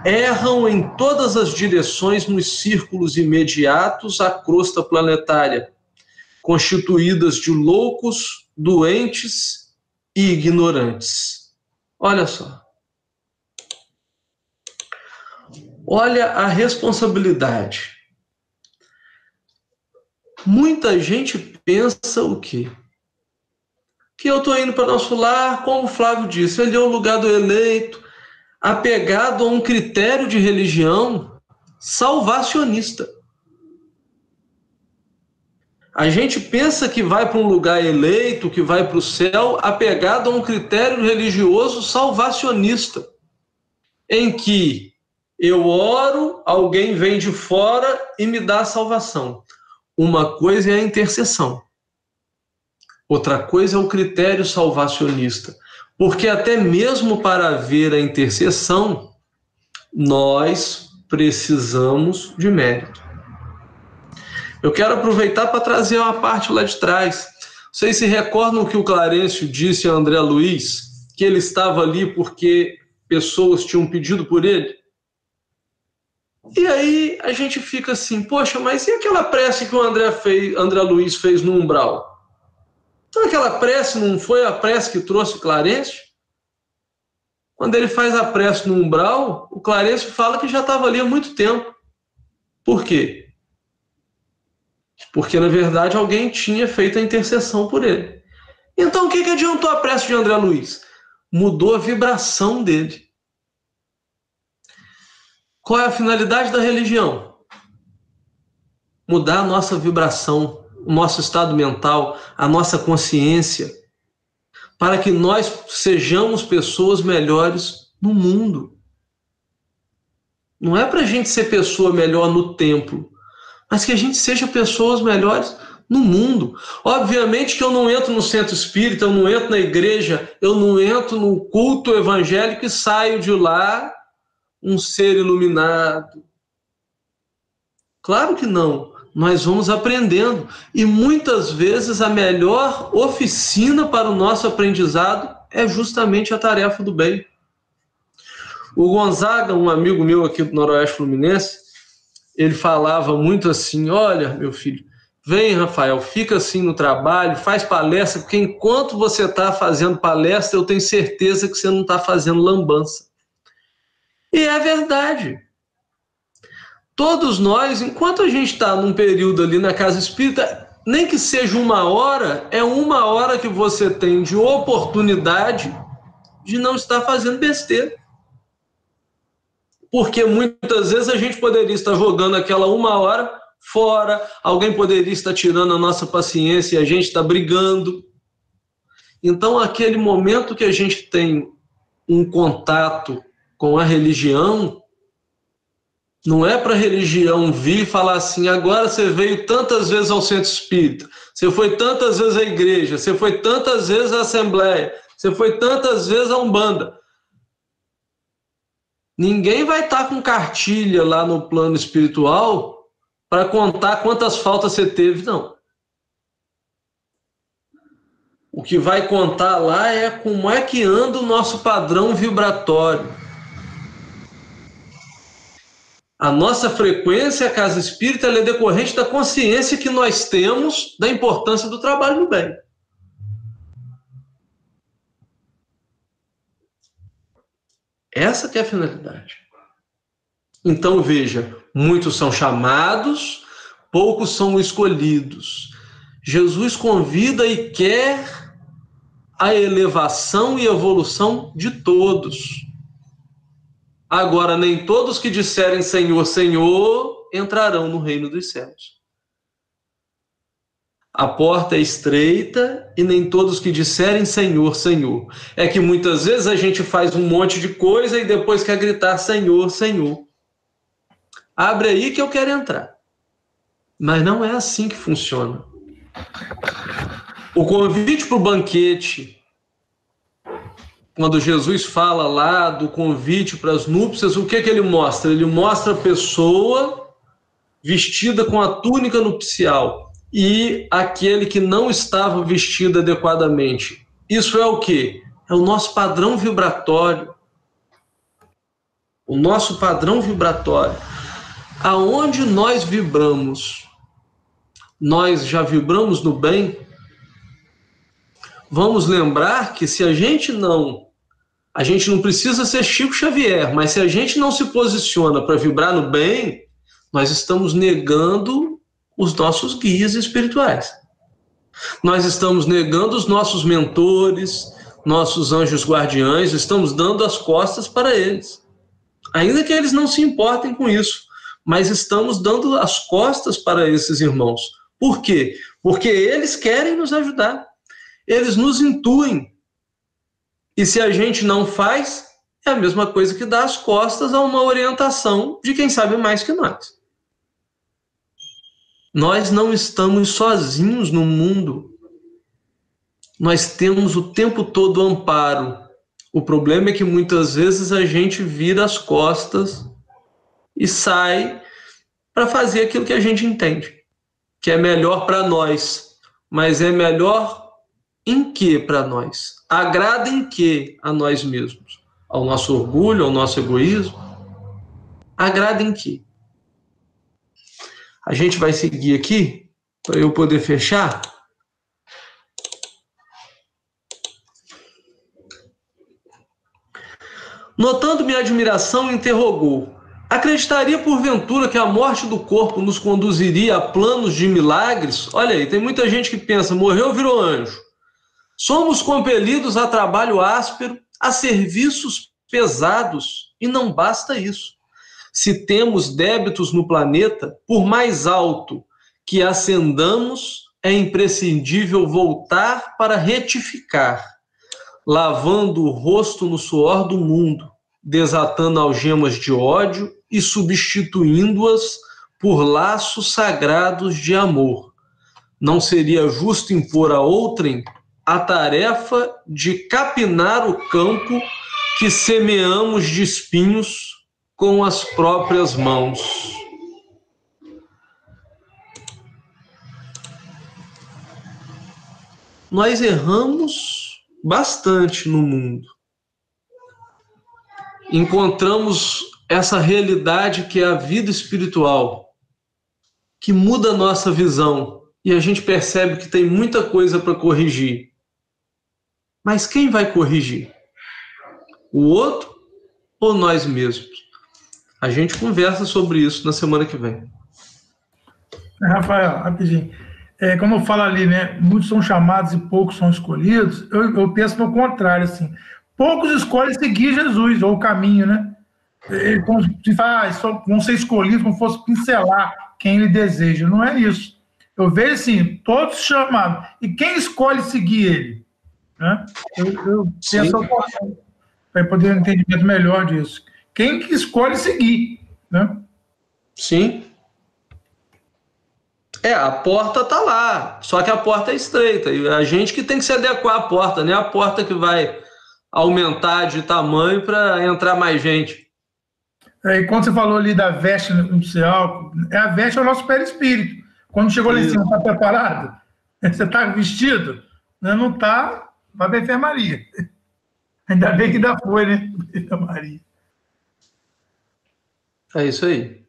erram em todas as direções nos círculos imediatos à crosta planetária, constituídas de loucos, doentes e ignorantes. Olha só. Olha a responsabilidade. Muita gente pensa o quê? Que eu estou indo para nosso lar, como o Flávio disse, ele é o lugar do eleito, apegado a um critério de religião salvacionista. A gente pensa que vai para um lugar eleito, que vai para o céu, apegado a um critério religioso salvacionista, em que eu oro, alguém vem de fora e me dá a salvação. Uma coisa é a intercessão. Outra coisa é o critério salvacionista. Porque até mesmo para haver a intercessão, nós precisamos de mérito. Eu quero aproveitar para trazer uma parte lá de trás. Vocês se recordam que o Clarencio disse a André Luiz que ele estava ali porque pessoas tinham pedido por ele? E aí a gente fica assim, poxa, mas e aquela prece que o André Luiz fez no umbral? Então aquela prece não foi a prece que trouxe Clarencio? Quando ele faz a prece no umbral, o Clarencio fala que já estava ali há muito tempo. Por quê? Porque, na verdade, alguém tinha feito a intercessão por ele. Então, o que adiantou a prece de André Luiz? Mudou a vibração dele. Qual é a finalidade da religião? Mudar a nossa vibração, o nosso estado mental, a nossa consciência, para que nós sejamos pessoas melhores no mundo. Não é para a gente ser pessoa melhor no templo, mas que a gente seja pessoas melhores no mundo. Obviamente que eu não entro no centro espírita, eu não entro na igreja, eu não entro no culto evangélico e saio de lá um ser iluminado. Claro que não. Nós vamos aprendendo. E muitas vezes a melhor oficina para o nosso aprendizado é justamente a tarefa do bem. O Gonzaga, um amigo meu aqui do Noroeste Fluminense, ele falava muito assim, olha, meu filho, vem, Rafael, fica assim no trabalho, faz palestra, porque enquanto você está fazendo palestra, eu tenho certeza que você não está fazendo lambança. E é verdade. Todos nós, enquanto a gente está num período ali na casa espírita, nem que seja 1 hora, é 1 hora que você tem de oportunidade de não estar fazendo besteira. Porque muitas vezes a gente poderia estar jogando aquela 1 hora fora, alguém poderia estar tirando a nossa paciência e a gente está brigando. Então, aquele momento que a gente tem um contato com a religião, não é para a religião vir e falar assim, agora você veio tantas vezes ao centro espírita, você foi tantas vezes à igreja, você foi tantas vezes à assembleia, você foi tantas vezes à Umbanda. Ninguém vai estar com cartilha lá no plano espiritual para contar quantas faltas você teve, não. O que vai contar lá é como é que anda o nosso padrão vibratório. A nossa frequência, a casa espírita, ela é decorrente da consciência que nós temos da importância do trabalho no bem. Essa que é a finalidade. Então, veja, muitos são chamados, poucos são escolhidos. Jesus convida e quer a elevação e evolução de todos. Agora, nem todos que disserem Senhor, Senhor, entrarão no reino dos céus. A porta é estreita e nem todos que disserem Senhor, Senhor. É que muitas vezes a gente faz um monte de coisa e depois quer gritar Senhor, Senhor. Abre aí que eu quero entrar. Mas não é assim que funciona. O convite para o banquete, quando Jesus fala lá do convite para as núpcias, o que ele mostra? Ele mostra a pessoa vestida com a túnica nupcial e aquele que não estava vestido adequadamente. Isso é o quê? É o nosso padrão vibratório. O nosso padrão vibratório. Aonde nós vibramos, nós já vibramos no bem? Vamos lembrar que se a gente não A gente não precisa ser Chico Xavier, mas se a gente não se posiciona para vibrar no bem, nós estamos negando os nossos guias espirituais. Nós estamos negando os nossos mentores, nossos anjos guardiães, estamos dando as costas para eles. Ainda que eles não se importem com isso, mas estamos dando as costas para esses irmãos. Por quê? Porque eles querem nos ajudar. Eles nos intuem. E se a gente não faz, é a mesma coisa que dar as costas a uma orientação de quem sabe mais que nós. Nós não estamos sozinhos no mundo. Nós temos o tempo todo amparo. O problema é que muitas vezes a gente vira as costas e sai para fazer aquilo que a gente entende, que é melhor para nós. Mas é melhor em que para nós? Agrada em que a nós mesmos? Ao nosso orgulho, ao nosso egoísmo? Agrada em que? A gente vai seguir aqui, para eu poder fechar. Notando minha admiração, interrogou: acreditaria porventura que a morte do corpo nos conduziria a planos de milagres? Olha aí, tem muita gente que pensa, morreu, virou anjo. Somos compelidos a trabalho áspero, a serviços pesados, e não basta isso. Se temos débitos no planeta, por mais alto que ascendamos, é imprescindível voltar para retificar, lavando o rosto no suor do mundo, desatando algemas de ódio e substituindo-as por laços sagrados de amor. Não seria justo impor a outrem a tarefa de capinar o campo que semeamos de espinhos com as próprias mãos. Nós erramos bastante no mundo. Encontramos essa realidade que é a vida espiritual, que muda a nossa visão, e a gente percebe que tem muita coisa para corrigir. Mas quem vai corrigir? O outro ou nós mesmos? A gente conversa sobre isso na semana que vem. Rafael, rapidinho. Como eu falo ali, né? Muitos são chamados e poucos são escolhidos. Eu penso no contrário, assim. Poucos escolhem seguir Jesus, ou o caminho, né? Vão ser escolhidos como se fosse pincelar quem ele deseja. Não é isso. Eu vejo assim, todos chamados. E quem escolhe seguir ele? Né? Eu tenho essa opção para poder ter um entendimento melhor disso. Quem que escolhe seguir? Né? Sim. A porta está lá, só que a porta é estreita. E a gente que tem que se adequar à porta, né? A porta que vai aumentar de tamanho para entrar mais gente. E quando você falou ali da veste nupcial, a veste é o nosso perispírito. Quando chegou lá em cima, está preparado? Você está vestido? Não está, vai para a enfermaria. Ainda bem que ainda foi, né? Enfermaria. É isso aí.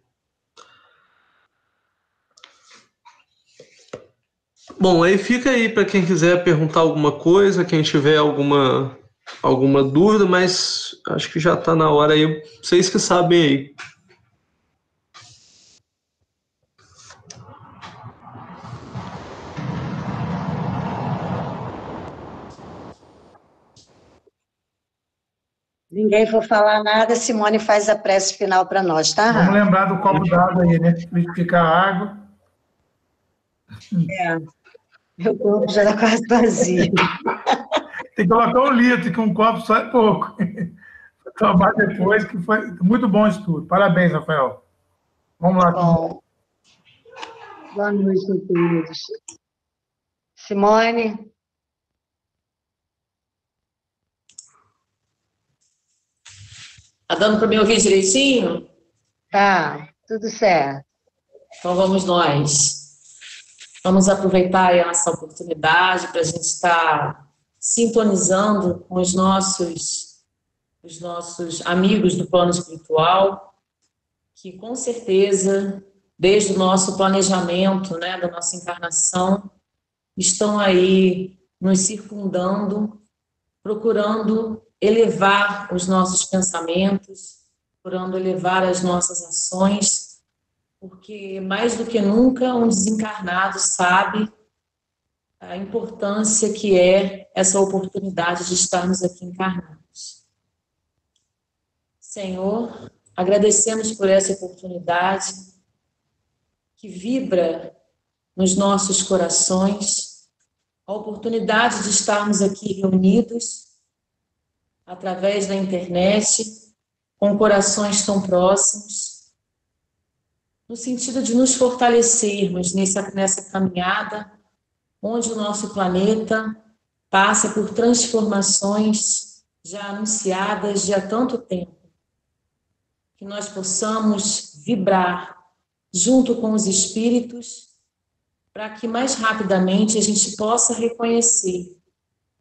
Bom, aí fica aí para quem quiser perguntar alguma coisa, quem tiver alguma dúvida, mas acho que já está na hora aí, vocês que sabem aí. Ninguém for falar nada, Simone faz a prece final para nós, tá? Vamos lembrar do copo d'água aí, né? Verificar a água. Meu copo já está quase vazio. Tem que colocar 1 litro, que um copo só é pouco. Vou tomar depois, que foi muito bom isso tudo. Parabéns, Rafael. Vamos lá. Bom. Boa noite a todos. Simone? Tá dando para me ouvir direitinho? Tá, tudo certo. Então vamos nós. Vamos aproveitar aí essa oportunidade para a gente estar sintonizando com os nossos amigos do plano espiritual, que com certeza, desde o nosso planejamento, né, da nossa encarnação, estão aí nos circundando, procurando elevar os nossos pensamentos, procurando elevar as nossas ações, porque mais do que nunca um desencarnado sabe a importância que é essa oportunidade de estarmos aqui encarnados. Senhor, agradecemos por essa oportunidade que vibra nos nossos corações, a oportunidade de estarmos aqui reunidos através da internet, com corações tão próximos, no sentido de nos fortalecermos nessa caminhada, onde o nosso planeta passa por transformações já anunciadas de há tanto tempo. Que nós possamos vibrar junto com os espíritos, para que mais rapidamente a gente possa reconhecer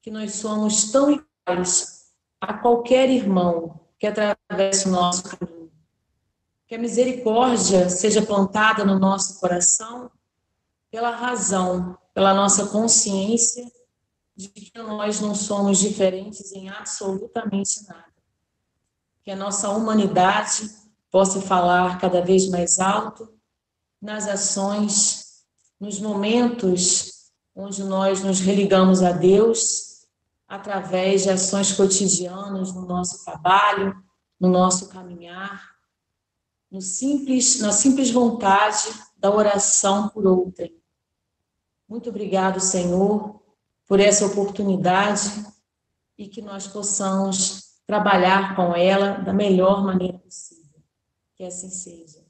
que nós somos tão iguais a qualquer irmão que atravessa o nosso caminho. Que a misericórdia seja plantada no nosso coração pela razão, pela nossa consciência de que nós não somos diferentes em absolutamente nada. Que a nossa humanidade possa falar cada vez mais alto nas ações, nos momentos onde nós nos religamos a Deus, através de ações cotidianas no nosso trabalho, no nosso caminhar, na simples vontade da oração por outrem. Muito obrigado, Senhor, por essa oportunidade e que nós possamos trabalhar com ela da melhor maneira possível. Que assim seja.